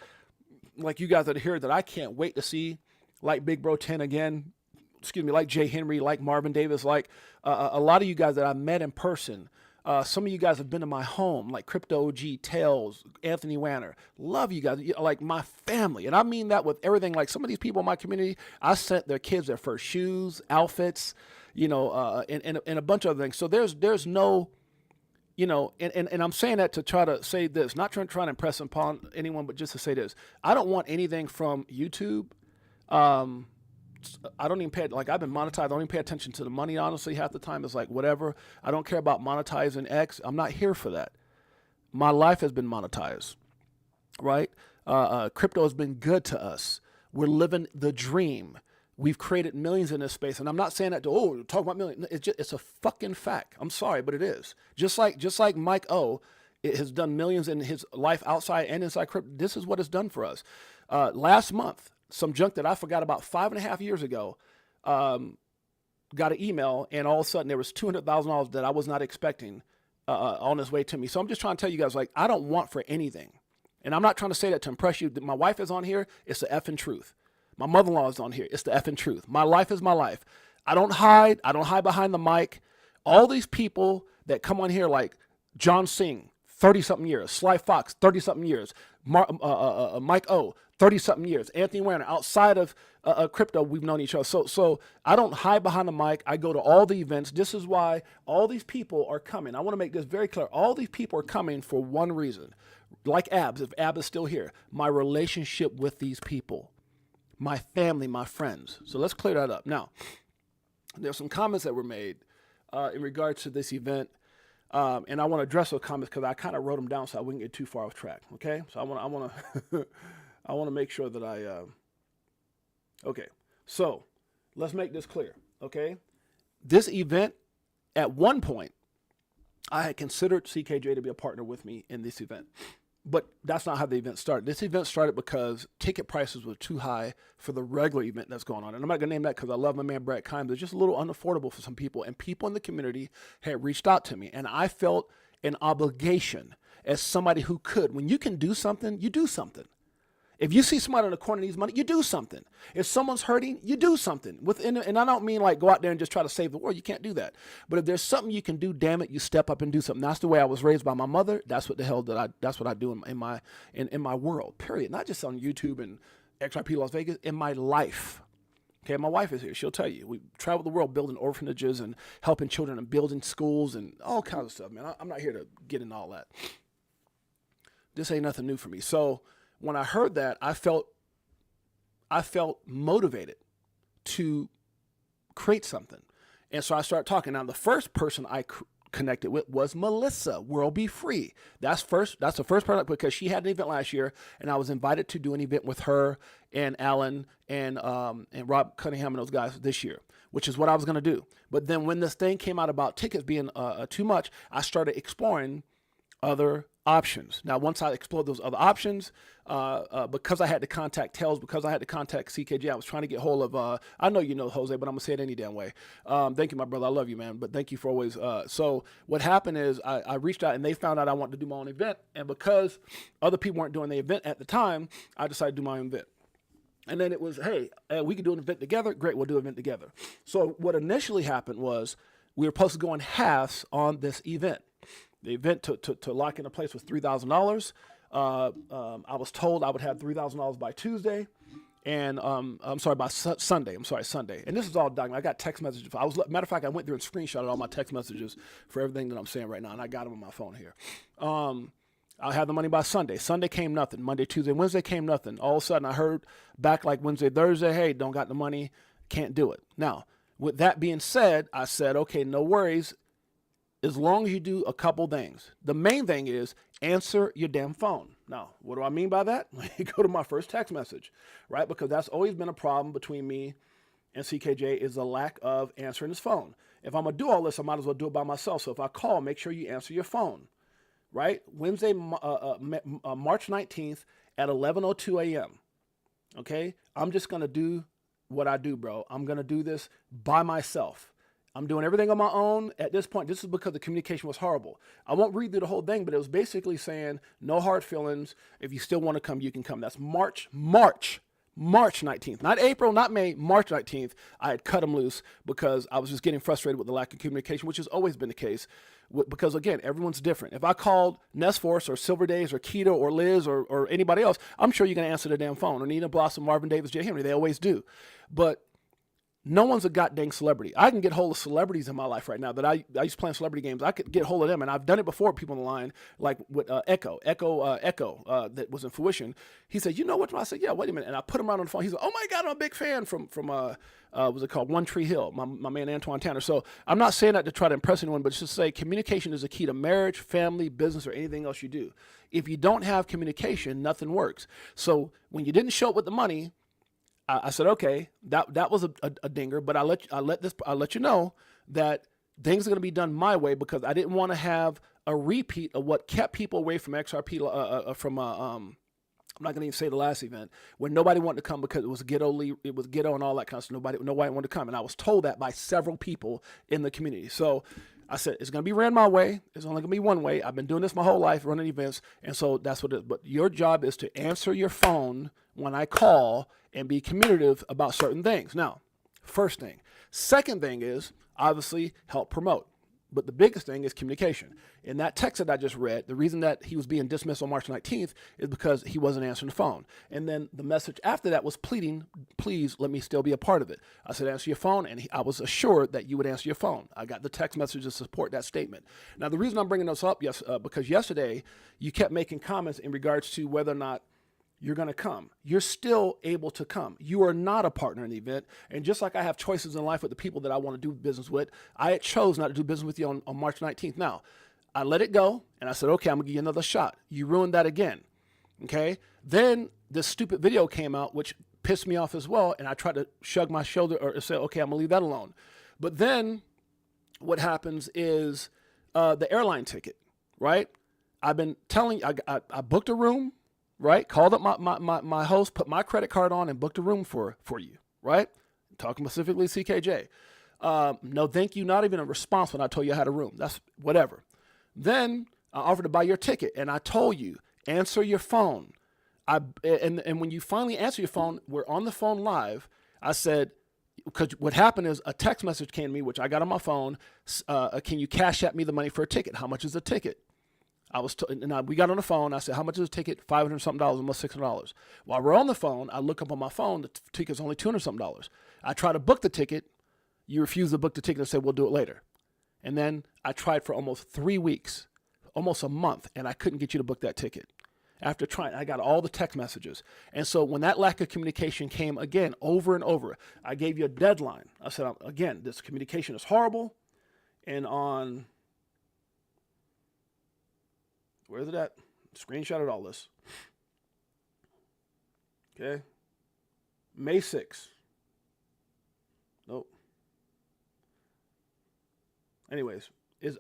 like you guys that are here, that I can't wait to see, like Big Bro 10 again, like Jay Henry, like Marvin Davis, like a lot of you guys that I met in person. Some of you guys have been to my home, like Crypto OG, Tails, Anthony Wanner. Love you guys, like my family. And I mean that with everything. Like some of these people in my community, I sent their kids their first shoes, outfits, and a bunch of other things. So there's no, and I'm saying that to try to say this, not trying to impress upon anyone, but just to say this. I don't want anything from YouTube. I don't even pay, I've been monetized. I don't even pay attention to the money, honestly. Half the time it's like, whatever. I don't care about monetizing X. I'm not here for that. My life has been monetized, right? Crypto has been good to us. We're living the dream. We've created millions in this space. And I'm not saying that to, talk about millions. It's a fucking fact. I'm sorry, but it is. Just like Mike O, it has done millions in his life outside and inside crypto. This is what it's done for us. Last month, some junk that I forgot about 5.5 years ago, got an email, and all of a sudden there was $200,000 that I was not expecting on its way to me. So I'm just trying to tell you guys, I don't want for anything. And I'm not trying to say that to impress you. My wife is on here. It's the effing truth. My mother-in-law is on here. It's the effing truth. My life is my life. I don't hide. I don't hide behind the mic. All these people that come on here like John Singh, 30-something years. Sly Fox, 30-something years. Mike O, 30-something years. Anthony Warner, outside of crypto, we've known each other. So I don't hide behind the mic. I go to all the events. This is why all these people are coming. I want to make this very clear. All these people are coming for one reason. Like Abs, if Ab is still here, my relationship with these people, my family, my friends. So let's clear that up. Now, there's some comments that were made in regards to this event. And I want to address those comments because I kind of wrote them down so I wouldn't get too far off track. Okay, so I want to I want to make sure that okay, so let's make this clear. Okay, this event, at one point, I had considered CKJ to be a partner with me in this event, but that's not how the event started. This event started because ticket prices were too high for the regular event that's going on. And I'm not going to name that because I love my man Brad Kimes. It's just a little unaffordable for some people. And people in the community had reached out to me. And I felt an obligation as somebody who could. When you can do something, you do something. If you see somebody in the corner needs money, you do something. If someone's hurting, you do something. And I don't mean like go out there and just try to save the world. You can't do that. But if there's something you can do, damn it, you step up and do something. That's the way I was raised by my mother. That's what the hell that's what I do in my world. Period. Not just on YouTube and XRP Las Vegas. In my life. Okay, my wife is here. She'll tell you. We travel the world building orphanages and helping children and building schools and all kinds of stuff, man. I'm not here to get into all that. This ain't nothing new for me. So when I heard that, I felt motivated to create something. And so I started talking. Now, the first person I connected with was Melissa, World Be Free. That's the first person, because she had an event last year, and I was invited to do an event with her and Alan and Rob Cunningham and those guys this year, which is what I was going to do. But then when this thing came out about tickets being too much, I started exploring other options. Now, once I explored those other options, because I had to contact Tails, because I had to contact CKJ, I was trying to get hold of, I know you know Jose, but I'm going to say it any damn way. Thank you, my brother. I love you, man. But thank you for always. So what happened is I reached out and they found out I wanted to do my own event. And because other people weren't doing the event at the time, I decided to do my own event. And then it was, hey, we could do an event together. Great, we'll do an event together. So what initially happened was we were supposed to go in halves on this event. The event to lock in a place was $3,000. I was told I would have $3,000 by Tuesday, and by Sunday. Sunday. And this is all documented. I got text messages. Matter of fact, I went through and screenshotted all my text messages for everything that I'm saying right now, and I got them on my phone here. I had the money by Sunday. Sunday came nothing. Monday, Tuesday, Wednesday came nothing. All of a sudden, I heard back like Wednesday, Thursday, hey, don't got the money, can't do it. Now, with that being said, I said, okay, no worries. As long as you do a couple things. The main thing is answer your damn phone. Now, what do I mean by that? You go to my first text message, right? Because that's always been a problem between me and CKJ is the lack of answering his phone. If I'm going to do all this, I might as well do it by myself. So if I call, make sure you answer your phone, right? Wednesday, March 19th at 11:02 a.m. Okay? I'm just going to do what I do, bro. I'm going to do this by myself. I'm doing everything on my own at this point. This is because the communication was horrible. I won't read through the whole thing, but it was basically saying, no hard feelings. If you still want to come, you can come. That's March 19th. Not April, not May, March 19th. I had cut them loose because I was just getting frustrated with the lack of communication, which has always been the case. Because, again, everyone's different. If I called Nestforce or Silver Days or Keto or Liz or anybody else, I'm sure you're going to answer the damn phone. Or Nina Blossom, Marvin Davis, Jay Henry. They always do. But no one's a goddamn celebrity. I can get hold of celebrities in my life right now that I used to play in celebrity games. I could get hold of them, and I've done it before. People on the line, like with Echo, that was in Fruition. He said, "You know what?" I said, "Yeah." Wait a minute, and I put him out on the phone. He said, "Oh my God, I'm a big fan from what's it called? One Tree Hill." My man Antoine Tanner. So I'm not saying that to try to impress anyone, but just to say communication is a key to marriage, family, business, or anything else you do. If you don't have communication, nothing works. So when you didn't show up with the money, I said, okay, that was a dinger, but I let you know that things are going to be done my way because I didn't want to have a repeat of what kept people away from XRP, I'm not going to even say the last event, when nobody wanted to come because it was ghetto and all that kind of stuff. Nobody wanted to come. And I was told that by several people in the community. So I said, it's going to be ran my way. It's only going to be one way. I've been doing this my whole life, running events. And so that's what it is. But your job is to answer your phone when I call and be communicative about certain things. Now, first thing. Second thing is, obviously, help promote. But the biggest thing is communication. In that text that I just read, the reason that he was being dismissed on March 19th is because he wasn't answering the phone. And then the message after that was pleading, please let me still be a part of it. I said, answer your phone. And I was assured that you would answer your phone. I got the text message to support that statement. Now, the reason I'm bringing this up, because yesterday you kept making comments in regards to whether or not you're going to come. You're still able to come. You are not a partner in the event. And just like I have choices in life with the people that I want to do business with, I chose not to do business with you on March 19th. Now, I let it go, and I said, okay, I'm going to give you another shot. You ruined that again, okay? Then this stupid video came out, which pissed me off as well, and I tried to shrug my shoulder or say, okay, I'm going to leave that alone. But then what happens is the airline ticket, right? I've been telling you, I booked a room, right? Called up my host, put my credit card on and booked a room for you, right? Talking specifically CKJ. No, thank you. Not even a response when I told you I had a room. That's whatever. Then I offered to buy your ticket and I told you, answer your phone. And when you finally answer your phone, we're on the phone live. I said, because what happened is a text message came to me, which I got on my phone. Can you cash at me the money for a ticket? How much is a ticket? We got on the phone. I said, how much is a ticket? $500 something, almost $600. While we're on the phone, I look up on my phone. The ticket's only $200 something. I try to book the ticket. You refuse to book the ticket and say, we'll do it later. And then I tried for almost 3 weeks, almost a month, and I couldn't get you to book that ticket. After trying, I got all the text messages. And so when that lack of communication came again, over and over, I gave you a deadline. I said, again, this communication is horrible. And on, where is it at? Screenshotted all this. Okay. May 6th. Nope. Anyways,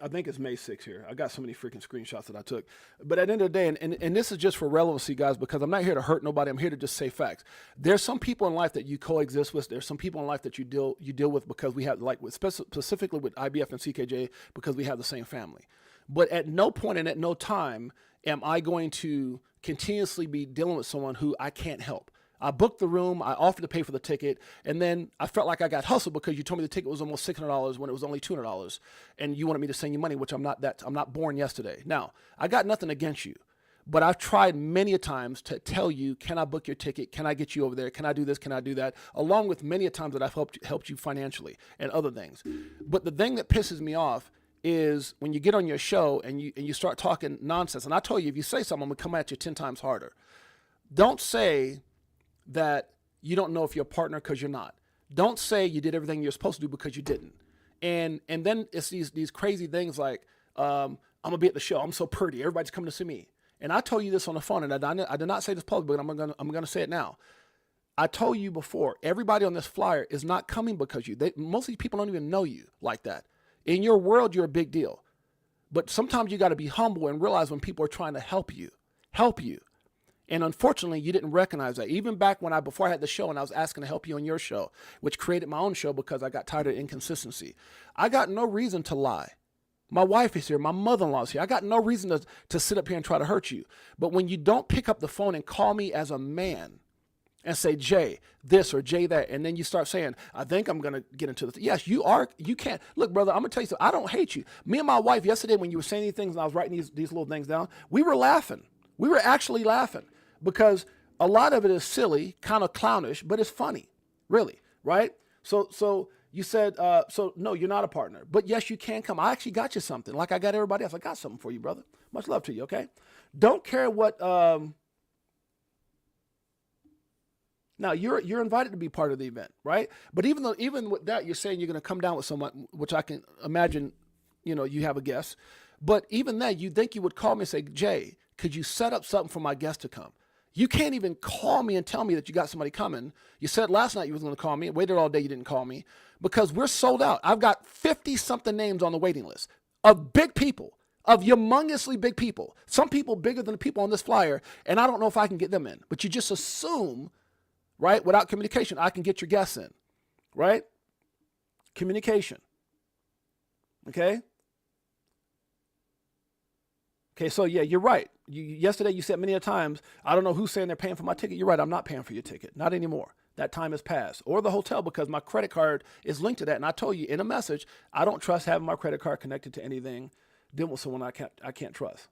I think it's May 6th here. I got so many freaking screenshots that I took. But at the end of the day, and this is just for relevancy, guys, because I'm not here to hurt nobody. I'm here to just say facts. There's some people in life that you coexist with. There's some people in life that you deal with because we have, like specifically with IBF and CKJ, because we have the same family. But at no point and at no time am I going to continuously be dealing with someone who I can't help. I booked the room, I offered to pay for the ticket, and then I felt like I got hustled because you told me the ticket was almost $600 when it was only $200, and you wanted me to send you money, which I'm not born yesterday. Now, I got nothing against you, but I've tried many a times to tell you, can I book your ticket? Can I get you over there? Can I do this? Can I do that? Along with many a times that I've helped you financially and other things. But the thing that pisses me off is when you get on your show and you start talking nonsense. And I told you, if you say something, I'm going to come at you 10 times harder. Don't say that you don't know if you're a partner because you're not. Don't say you did everything you're supposed to do because you didn't. And then it's these crazy things like, I'm going to be at the show. I'm so pretty. Everybody's coming to see me. And I told you this on the phone, and I did not say this publicly, but I'm going to say it now. I told you before, everybody on this flyer is not coming because most of these people don't even know you like that. In your world, you're a big deal. But sometimes you got to be humble and realize when people are trying to help you. And unfortunately, you didn't recognize that. Even back before I had the show and I was asking to help you on your show, which created my own show because I got tired of inconsistency. I got no reason to lie. My wife is here. My mother-in-law is here. I got no reason to sit up here and try to hurt you. But when you don't pick up the phone and call me as a man and say, Jay, this or Jay, that, and then you start saying, I think I'm going to get into this. Yes, you are. You can't. Look, brother, I'm going to tell you something. I don't hate you. Me and my wife yesterday, when you were saying these things and I was writing these little things down, we were laughing. We were actually laughing. Because a lot of it is silly, kind of clownish, but it's funny, really, right? So you said, so no, you're not a partner, but yes, you can come. I actually got you something, like I got everybody else. I got something for you, brother. Much love to you, okay? Don't care what. Now you're invited to be part of the event, right? But even with that, you're saying you're going to come down with someone, which I can imagine, you have a guest. But even that, you think you would call me and say, Jay, could you set up something for my guest to come? You can't even call me and tell me that you got somebody coming. You said last night you was going to call me. Waited all day, you didn't call me because we're sold out. I've got 50-something names on the waiting list of big people, of humongously big people. Some people bigger than the people on this flyer, and I don't know if I can get them in. But you just assume, right, without communication, I can get your guests in, right? Communication, okay? Okay, so yeah, you're right. Yesterday you said many a times, I don't know who's saying they're paying for my ticket. You're right, I'm not paying for your ticket. Not anymore. that time has passed, or the hotel because my credit card is linked to that. And I told you in a message, I don't trust having my credit card connected to anything dealing with someone I can't trust.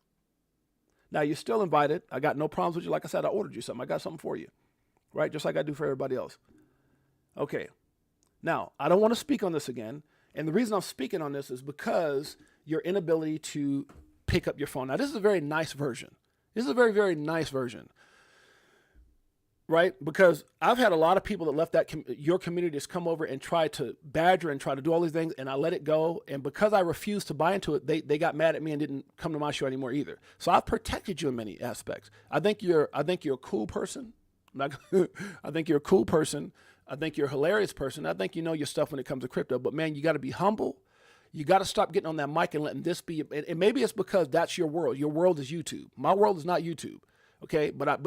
Now, you're still invited. I got no problems with you. Like I said, I ordered you something. I got something for you, right? Just like I do for everybody else. Okay. Now, I don't want to speak on this again. And the reason I'm speaking on this is because your inability to pick up your phone. Now, this is a very nice version. This is a very, very nice version, right? Because I've had a lot of people that left your community just come over and try to badger and try to do all these things, and I let it go. And because I refused to buy into it, they got mad at me and didn't come to my show anymore either. So I've protected you in many aspects. I think you're a cool person. I think you're a cool person. I think you're a hilarious person. I think you know your stuff when it comes to crypto. But man, you got to be humble. You got to stop getting on that mic and letting this be. And maybe it's because that's your world. Your world is YouTube. My world is not YouTube. Okay, but I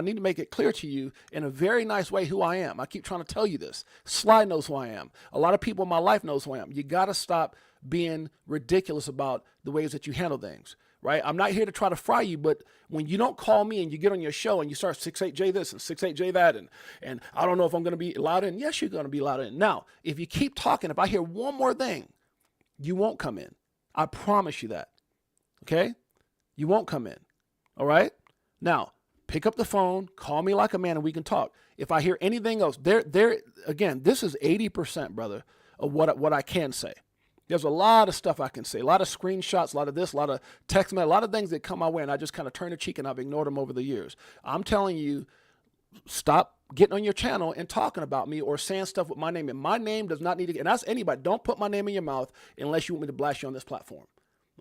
need to make it clear to you in a very nice way who I am. I keep trying to tell you this. Sly knows who I am. A lot of people in my life knows who I am. You got to stop being ridiculous about the ways that you handle things, right? I'm not here to try to fry you, but when you don't call me and you get on your show and you start 68J this and 68J that, and I don't know if I'm going to be allowed in. Yes, you're going to be allowed in. Now, if you keep talking, if I hear one more thing, you won't come in. I promise you that. Okay? You won't come in. All right? Now, pick up the phone, call me like a man, and we can talk. If I hear anything else, again, this is 80%, brother, of what I can say. There's a lot of stuff I can say, a lot of screenshots, a lot of this, a lot of text messages, a lot of things that come my way, and I just kind of turn a cheek, and I've ignored them over the years. I'm telling you, stop getting on your channel and talking about me or saying stuff with my name. And my name does not need to, and that's anybody. Don't put my name in your mouth unless you want me to blast you on this platform.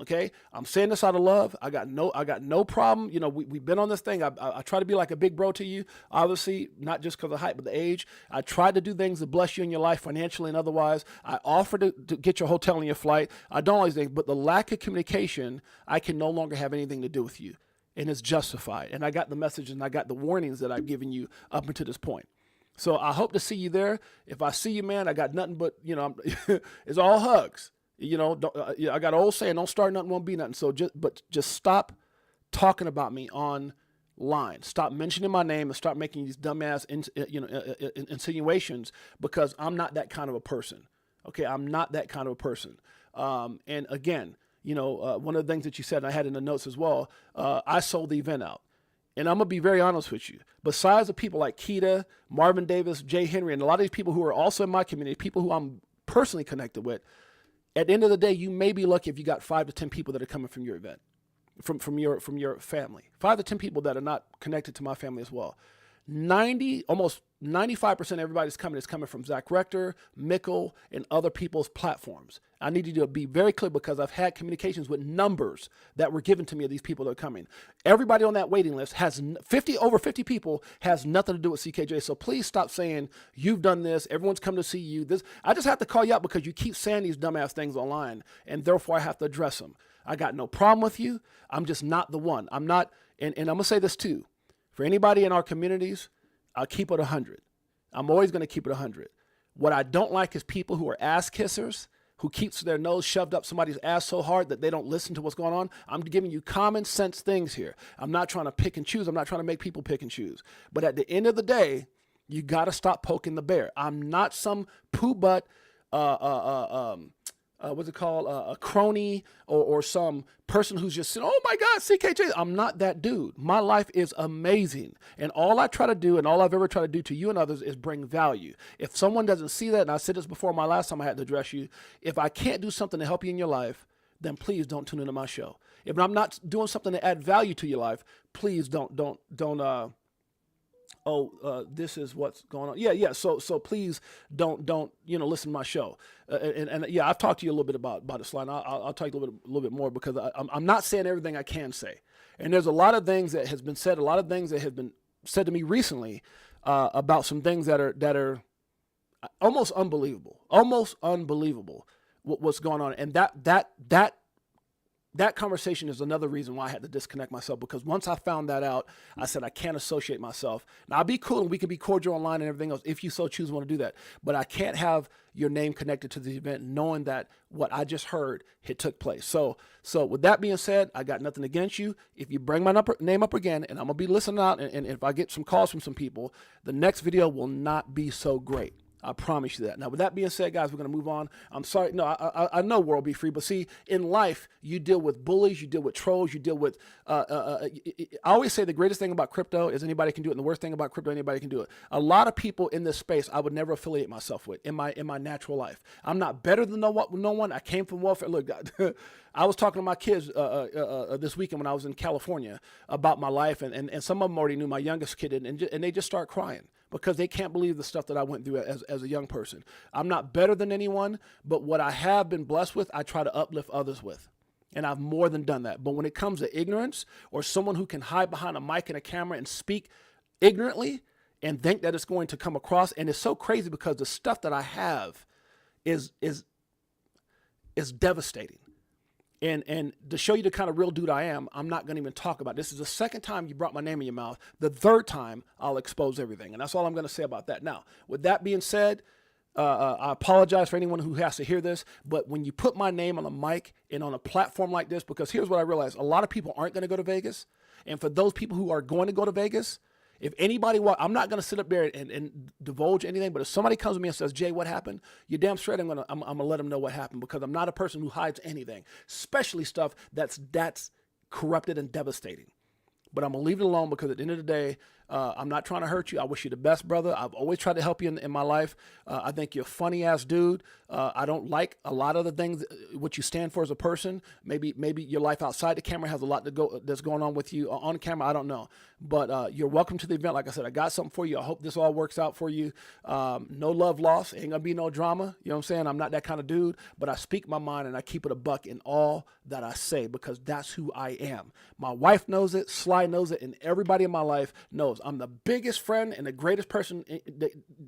Okay, I'm saying this out of love. I got no problem. You know, we've been on this thing. I try to be like a big bro to you. Obviously, not just because of height, but the age. I try to do things to bless you in your life financially and otherwise. I offer to get your hotel and your flight. I don't always think, but the lack of communication, I can no longer have anything to do with you, and it's justified. And I got the message and I got the warnings that I've given you up until this point. So I hope to see you there. If I see you, man, I got nothing but it's all hugs. You know, I got an old saying, don't start nothing, won't be nothing. So just stop talking about me online. Stop mentioning my name and stop making these dumbass insinuations, because I'm not that kind of a person. Okay, I'm not that kind of a person. And again, one of the things that you said, and I had in the notes as well, I sold the event out. And I'm going to be very honest with you. Besides the people like Keita, Marvin Davis, Jay Henry, and a lot of these people who are also in my community, people who I'm personally connected with, at the end of the day, you may be lucky if you got 5 to 10 people that are coming from your event, from your family. 5 to 10 people that are not connected to my family as well. Almost 95% of everybody that's coming is coming from Zach Rector, Mikkel, and other people's platforms. I need you to be very clear, because I've had communications with numbers that were given to me of these people that are coming. Everybody on that waiting list has over 50 people, has nothing to do with CKJ. So please stop saying you've done this. Everyone's come to see you. I just have to call you out because you keep saying these dumbass things online, and therefore I have to address them. I got no problem with you. I'm just not the one. I'm not, and I'm gonna say this too. For anybody in our communities, I'll keep it 100. I'm always going to keep it 100. What I don't like is people who are ass kissers, who keeps their nose shoved up somebody's ass so hard that they don't listen to what's going on. I'm giving you common sense things here. I'm not trying to pick and choose. I'm not trying to make people pick and choose. But at the end of the day, you got to stop poking the bear. I'm not some poo butt, what's it called, a crony or some person who's just saying, oh my God, CKJ. I'm not that dude. My life is amazing. And all I try to do, and all I've ever tried to do to you and others, is bring value. If someone doesn't see that, and I said this before my last time I had to address you, if I can't do something to help you in your life, then please don't tune into my show. If I'm not doing something to add value to your life, please don't this is what's going on. Yeah. So please don't listen to my show. And yeah, I've talked to you a little bit about this slide. I'll talk a little bit more, because I'm not saying everything I can say. And there's a lot of things that has been said, a lot of things that have been said to me recently about some things that are almost unbelievable, what's going on. And that that conversation is another reason why I had to disconnect myself, because once I found that out, I said I can't associate myself. Now, I'll be cool and we can be cordial online and everything else if you so choose to want to do that. But I can't have your name connected to the event knowing that what I just heard had took place. So with that being said, I got nothing against you. If you bring my name up again, and I'm going to be listening out, and if I get some calls from some people, the next video will not be so great. I promise you that. Now, with that being said, guys, we're going to move on. I'm sorry. No, I know World Be Free, but see, in life, you deal with bullies, you deal with trolls, you deal with, I always say the greatest thing about crypto is anybody can do it, and the worst thing about crypto, anybody can do it. A lot of people in this space, I would never affiliate myself with in my natural life. I'm not better than no one. I came from welfare. Look, I was talking to my kids this weekend when I was in California about my life, and some of them already knew. My youngest kid did, and they just start crying because they can't believe the stuff that I went through as a young person. I'm not better than anyone, but what I have been blessed with, I try to uplift others with. And I've more than done that. But when it comes to ignorance, or someone who can hide behind a mic and a camera and speak ignorantly and think that it's going to come across, and it's so crazy because the stuff that I have is devastating. And to show you the kind of real dude I am, I'm not going to even talk about it. This is the second time you brought my name in your mouth. The third time, I'll expose everything. And that's all I'm going to say about that. Now, with that being said, I apologize for anyone who has to hear this, but when you put my name on a mic and on a platform like this, because here's what I realized. A lot of people aren't going to go to Vegas. And for those people who are going to go to Vegas, if anybody, I'm not going to sit up there and divulge anything, but if somebody comes to me and says, Jay, what happened? You're damn straight I'm going to let them know what happened, because I'm not a person who hides anything, especially stuff that's corrupted and devastating. But I'm going to leave it alone, because at the end of the day, I'm not trying to hurt you. I wish you the best, brother. I've always tried to help you in my life. I think you're a funny ass dude. I don't like a lot of the things, what you stand for as a person. Maybe your life outside the camera has a lot that's going on with you on camera. I don't know. But you're welcome to the event. Like I said, I got something for you. I hope this all works out for you. No love lost. Ain't gonna be no drama. You know what I'm saying? I'm not that kind of dude, but I speak my mind and I keep it a buck in all that I say, because that's who I am. My wife knows it, Sly knows it, and everybody in my life knows I'm the biggest friend and the greatest person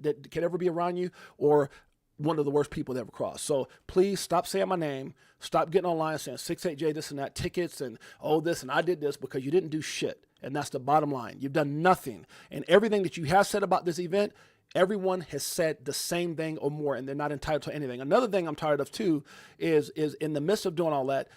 that can ever be around you, or one of the worst people that ever crossed. So please stop saying my name. Stop getting online saying 68J this and that, tickets and this and I did this, because you didn't do shit. And that's the bottom line. You've done nothing. And everything that you have said about this event, everyone has said the same thing or more, and they're not entitled to anything. Another thing I'm tired of too is in the midst of doing all that,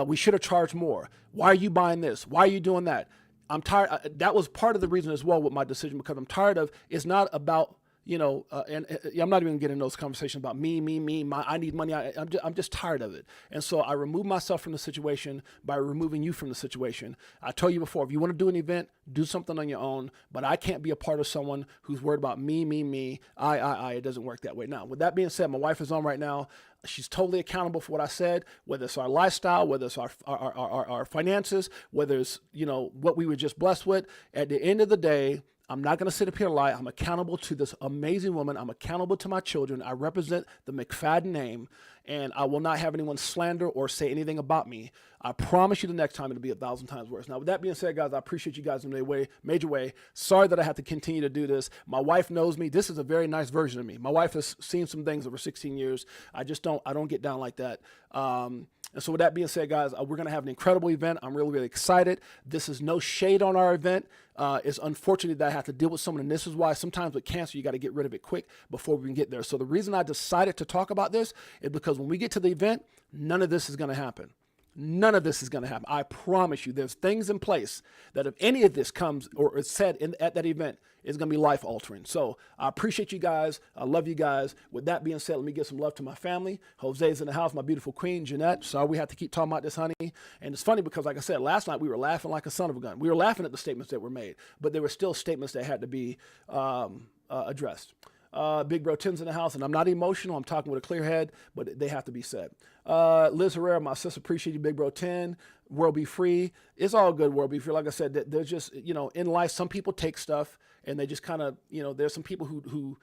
we should have charged more. Why are you buying this? Why are you doing that? I'm tired. That was part of the reason as well with my decision, because I'm tired of, it's not about, and I'm not even getting those conversations about me, I need money. I'm just tired of it. And so I remove myself from the situation by removing you from the situation. I told you before, if you want to do an event, do something on your own, but I can't be a part of someone who's worried about me, I. It doesn't work that way. Now, with that being said, my wife is on right now. She's totally accountable for what I said, whether it's our lifestyle, whether it's our finances, whether it's, what we were just blessed with. At the end of the day, I'm not going to sit up here and lie. I'm accountable to this amazing woman. I'm accountable to my children. I represent the McFadden name, and I will not have anyone slander or say anything about me. I promise you the next time it'll be 1,000 times worse. Now, with that being said, guys, I appreciate you guys in a major way. Sorry that I have to continue to do this. My wife knows me. This is a very nice version of me. My wife has seen some things over 16 years. I don't get down like that. And so with that being said, guys, we're going to have an incredible event. I'm really, really excited. This is no shade on our event. It's unfortunate that I have to deal with someone, and this is why sometimes with cancer, you got to get rid of it quick before we can get there. So the reason I decided to talk about this is because when we get to the event, none of this is going to happen. None of this is going to happen. I promise you, there's things in place that if any of this comes or is said at that event, it's going to be life altering. So I appreciate you guys. I love you guys. With that being said, let me give some love to my family. Jose's in the house, my beautiful queen, Jeanette. Sorry we have to keep talking about this, honey. And it's funny because, like I said, last night we were laughing like a son of a gun. We were laughing at the statements that were made, but there were still statements that had to be addressed. Big Bro Tim's in the house, and I'm not emotional. I'm talking with a clear head, but they have to be said. Liz Herrera, my sister, appreciate you, Big Bro 10. World Be Free. It's all good, World Be Free. Like I said, there's just, in life, some people take stuff and they just kind of, there's some people who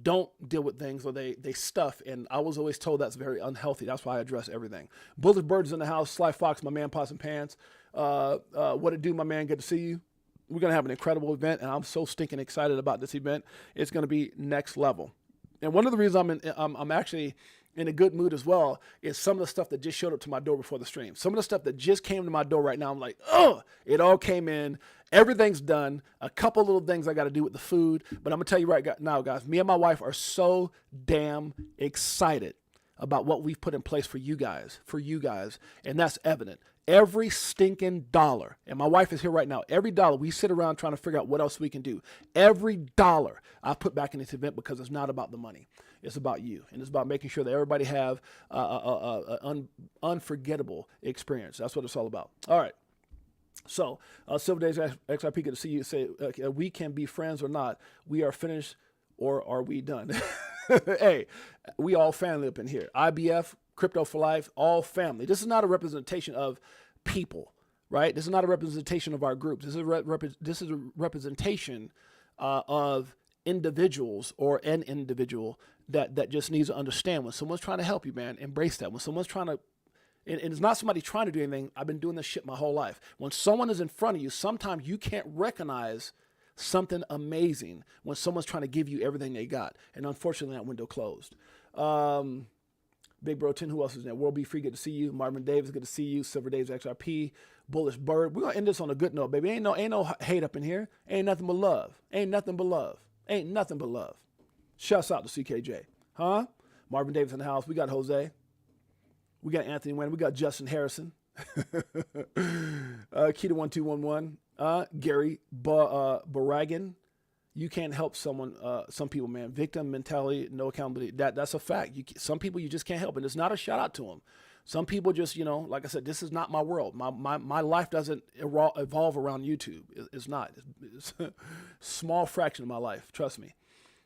don't deal with things, or they stuff. And I was always told that's very unhealthy. That's why I address everything. Bullet Birds in the house. Sly Fox, my man, Pots and Pants. What it do, my man? Good to see you. We're going to have an incredible event, and I'm so stinking excited about this event. It's going to be next level. And one of the reasons I'm actually in a good mood as well is some of the stuff that just showed up to my door before the stream. Some of the stuff that just came to my door right now, I'm like, oh, it all came in. Everything's done. A couple little things I got to do with the food. But I'm going to tell you right now, guys, me and my wife are so damn excited about what we've put in place for you guys. And that's evident. Every stinking dollar, and my wife is here right now, every dollar, we sit around trying to figure out what else we can do. Every dollar I put back in this event because it's not about the money. It's about you. And it's about making sure that everybody have an unforgettable experience. That's what it's all about. All right. So, Silver Days XRP, good to see you. Say, we can be friends or not. We are finished or are we done? Hey, we all family up in here. IBF, Crypto for Life, all family. This is not a representation of people, right? This is not a representation of our groups. This is a representation of individuals or an individual that just needs to understand when someone's trying to help you, man, embrace that. When someone's trying to, and it's not somebody trying to do anything. I've been doing this shit my whole life. When someone is in front of you, sometimes you can't recognize something amazing when someone's trying to give you everything they got. And unfortunately, that window closed. Big Bro 10, who else is there? World Be Free, good to see you. Marvin Davis, good to see you. Silver Days XRP, Bullish Bird. We're going to end this on a good note, baby. Ain't no hate up in here. Ain't nothing but love. Ain't nothing but love. Ain't nothing but love. Shouts out to CKJ. Huh? Marvin Davis in the house. We got Jose. We got Anthony Wayne. We got Justin Harrison. Keto1211. Gary Baragan. You can't help some people, man. Victim mentality, no accountability. That's a fact. Some people you just can't help, and it's not a shout out to them. Some people just, like I said, this is not my world. My life doesn't evolve around YouTube. It's not. It's a small fraction of my life. Trust me.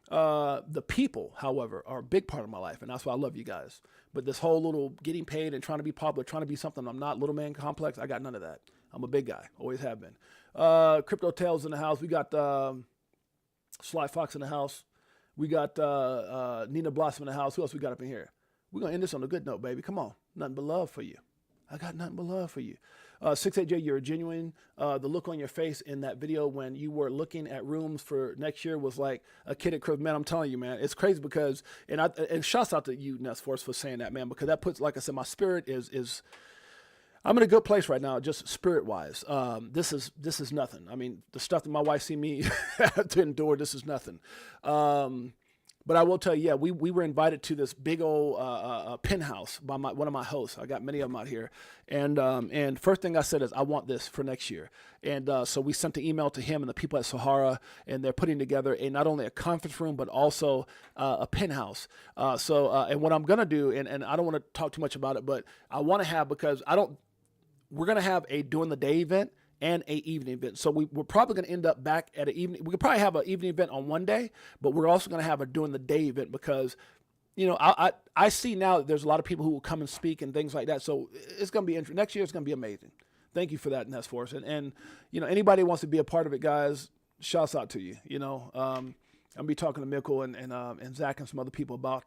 The people, however, are a big part of my life, and that's why I love you guys. But this whole little getting paid and trying to be popular, trying to be something I'm not, little man complex, I got none of that. I'm a big guy. Always have been. Crypto Tales in the house. We got Sly Fox in the house. We got Nina Blossom in the house. Who else we got up in here? We're going to end this on a good note, baby. Come on. Nothing but love for you. I got nothing but love for you. 68J, you're genuine. The look on your face in that video when you were looking at rooms for next year was like a kid at Crib. Man, I'm telling you, man, it's crazy because, and shouts out to you, Ness Force, for saying that, man, because that puts, like I said, my spirit is I'm in a good place right now, just spirit-wise. This is nothing. I mean, the stuff that my wife see me have to endure, this is nothing. But I will tell you, yeah, we were invited to this big old penthouse by one of my hosts. I got many of them out here. And first thing I said is, I want this for next year. And so we sent the email to him and the people at Sahara, and they're putting together not only a conference room, but also a penthouse. And what I'm going to do, and I don't want to talk too much about it, but I want to have, because we're going to have a during the day event and a evening event. So we're probably going to end up back at an evening. We could probably have an evening event on one day, but we're also going to have a during the day event because, I see now that there's a lot of people who will come and speak and things like that. So it's going to be interesting. Next year, it's going to be amazing. Thank you for that, Ness Force. And anybody who wants to be a part of it, guys, shouts out to you. I'll be talking to Mikkel and Zach and some other people about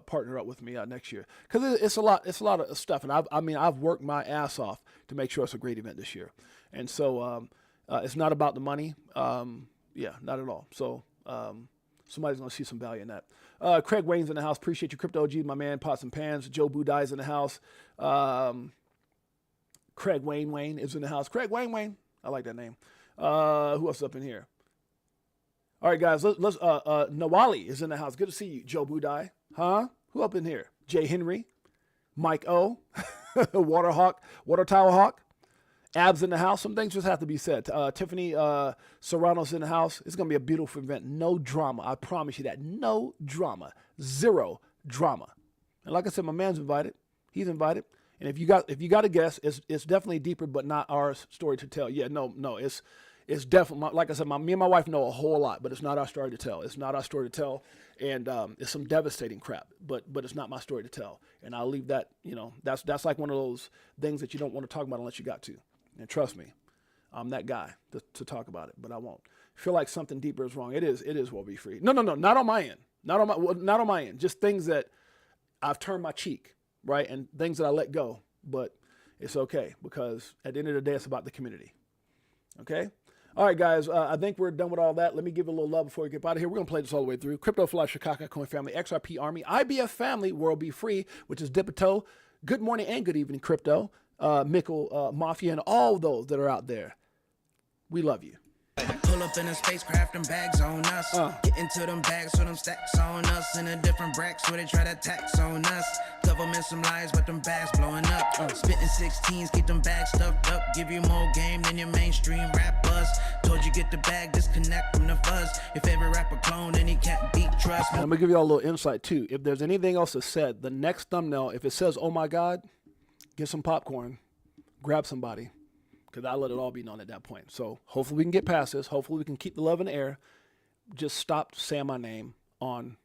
partner up with me next year, because it's a lot of stuff, and I've worked my ass off to make sure it's a great event this year, and so it's not about the money, not at all. So somebody's gonna see some value in that. Craig Wayne's in the house. Appreciate you, Crypto OG, my man. Pots and Pans. Joe Budai's in the house. Craig Wayne is in the house. Craig Wayne. I like that name. Who else up in here? All right, guys, let's Nawali is in the house. Good to see you, Joe Budai. Huh? Who up in here? Jay Henry, Mike O, Water Tower Hawk, Abs in the house. Some things just have to be said. Tiffany Serrano's in the house. It's going to be a beautiful event. No drama. I promise you that. No drama. Zero drama. And like I said, my man's invited. He's invited. And if you got a guess, it's definitely deeper, but not our story to tell. Yeah, no, it's definitely, like I said, me and my wife know a whole lot, but it's not our story to tell. It's not our story to tell, and it's some devastating crap, but it's not my story to tell. And I'll leave that, that's like one of those things that you don't want to talk about unless you got to. And trust me, I'm that guy to talk about it, but I won't. Feel like something deeper is wrong. It is Will Be Free. No, not on my end. Not on my end. Just things that I've turned my cheek, right, and things that I let go. But it's okay, because at the end of the day, it's about the community. Okay. All right, guys, I think we're done with all that. Let me give it a little love before we get out of here. We're going to play this all the way through. Crypto for Life, Chicago Coin Family, XRP Army, IBF Family, World Be Free, which is BTHO. Good morning and good evening, Crypto, Mickle, Mafia, and all those that are out there. We love you. Pull up in a spacecraft and bags on us. Get into them bags so them stacks on us. In a different bracks where they try to tax on us. Government some lies but them bags blowing up. Spitting 16s, keep them bags stuffed up. Give you more game than your mainstream rappers. Told you get the bag, disconnect from the fuzz. Your favorite rapper clone and he can't beat trust. I'm going to give you all a little insight too. If there's anything else that's said, the next thumbnail, if it says, oh my God, get some popcorn, grab somebody. Because I let it all be known at that point. So hopefully we can get past this. Hopefully we can keep the love in the air. Just stop saying my name on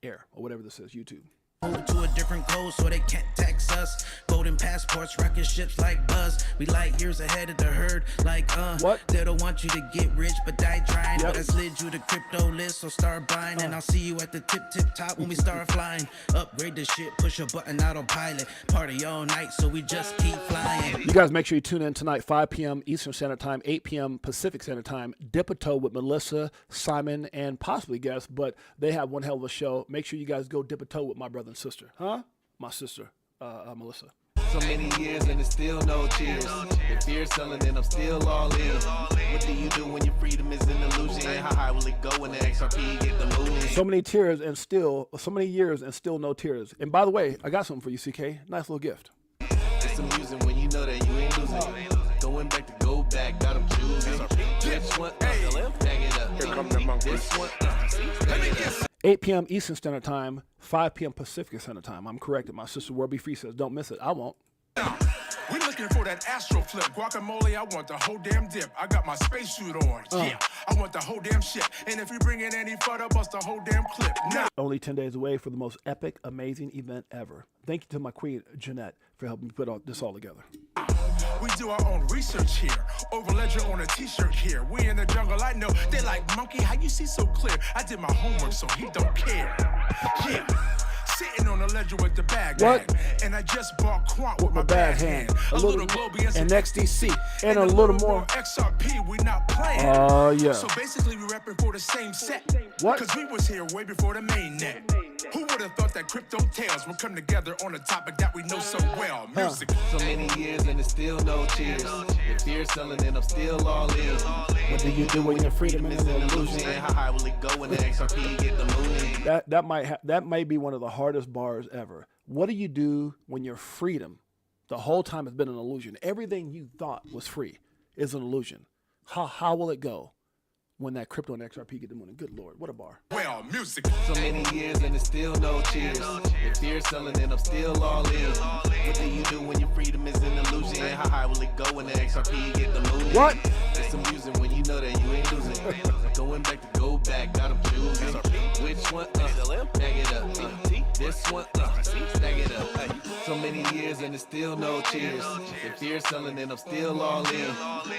air or whatever this is, YouTube. To a different code so they can't tax us. Golden passports, rocket ships like Buzz. We light years ahead of the herd. Like what? They don't want you to get rich, but die trying. But I slid you the crypto list, so start buying. And I'll see you at the tip top when we start flying. Upgrade the shit, push a button, autopilot. Party all night, so we just keep flying. You guys make sure you tune in tonight, 5 p.m. Eastern Standard Time, 8 p.m. Pacific Standard Time. BTHO with Melissa, Simon, and possibly guests, but they have one hell of a show. Make sure you guys go BTHO with my brother and sister. Huh? My sister, Melissa. So many years and it's still no cheers. If you're selling and I'm still all in. What do you do when your freedom is an illusion? How high will it go when the XRP get the moving? So many years and still no tears. And by the way, I got something for you, CK. Nice little gift. It's amusing when you know that you ain't losing. Going back to go back, got them choosing. Which one? Bag it up. Here come the monkey. This one. 8 p.m. Eastern Standard Time, 5 p.m. Pacific Standard Time. I'm corrected. My sister World Be Free says, don't miss it. I won't. We looking for that astro flip. Guacamole, I want the whole damn dip. I got my spacesuit on. Yeah, I want the whole damn shit. And if you bring in any further, bust the whole damn clip. Now. Only 10 days away for the most epic, amazing event ever. Thank you to my queen, Jeanette, for helping me put this all together. We do our own research here. Over ledger on a t-shirt here. We in the jungle, I know. They like, monkey, how you see so clear? I did my homework, so he don't care. Yeah. Sitting on the ledger with the bag. What? And I just bought Quant with my bag hand. A little Globians and XDC. And a little more XRP, we not playing. Oh, yeah. So basically we repping for the same set. What? Cause we was here way before the main net. Who would have thought that crypto tales would come together on a topic that we know so well? Music. So many years and it's still no cheers. If you're selling and I'm still all in. What do you do when your freedom is an illusion? How high will it go when the XRP get the moving? That may be one of the hardest bars ever. What do you do when your freedom, the whole time has been an illusion? Everything you thought was free is an illusion. How will it go when that crypto and XRP get the money? Good Lord, what a bar. Well, music. So many years and it's still no cheers. If you're selling and I'm still all in. What do you do when your freedom is an illusion? How high will it go when the XRP get the moving? What? It's amusing when you know that you ain't losing. Going back to go back, got them choosing. Which one? Bag it up. This one? Stack it up. So many years and it's still no cheers. If you're selling and I'm still all in.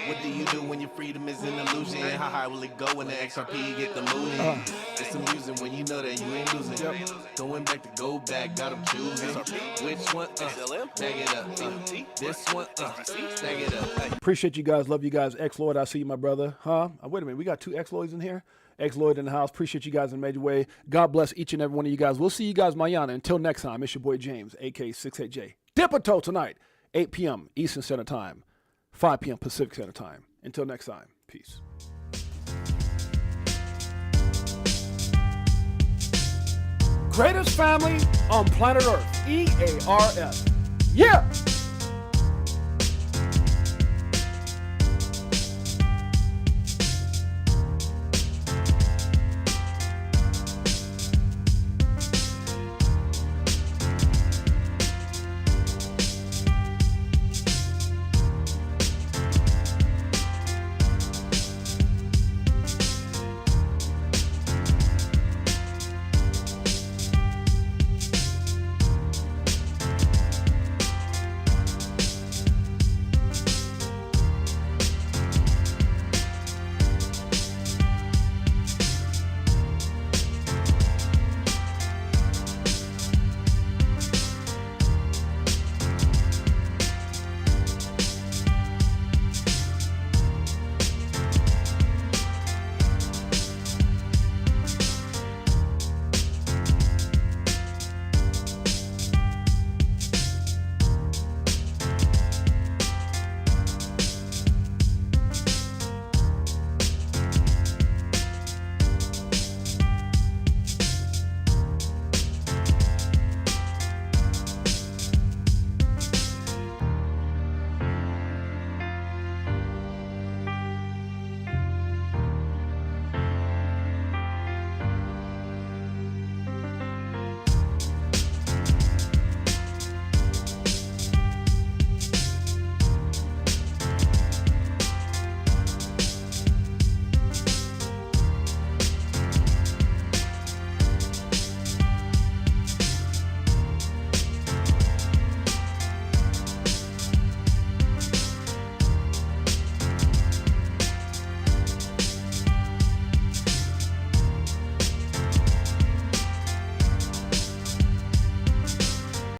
What do you do when your freedom is an illusion? How high will it go when the XRP get the moving? It's amusing when you know that you ain't losing. Going back to go back, got them choosing. Which one? Bag it up. This one? Stack it up. Appreciate you guys. Love you guys. X-Lloyd, I see you, my brother. Huh? Wait a minute. We got 2 X-Lloyds in here? X-Lloyd in the house. Appreciate you guys in a major way. God bless each and every one of you guys. We'll see you guys mañana. Until next time, it's your boy James, AK68J. BTHO tonight, 8 p.m. Eastern Standard Time, 5 p.m. Pacific Standard Time. Until next time, peace. Greatest family on planet Earth, EARS. Yeah!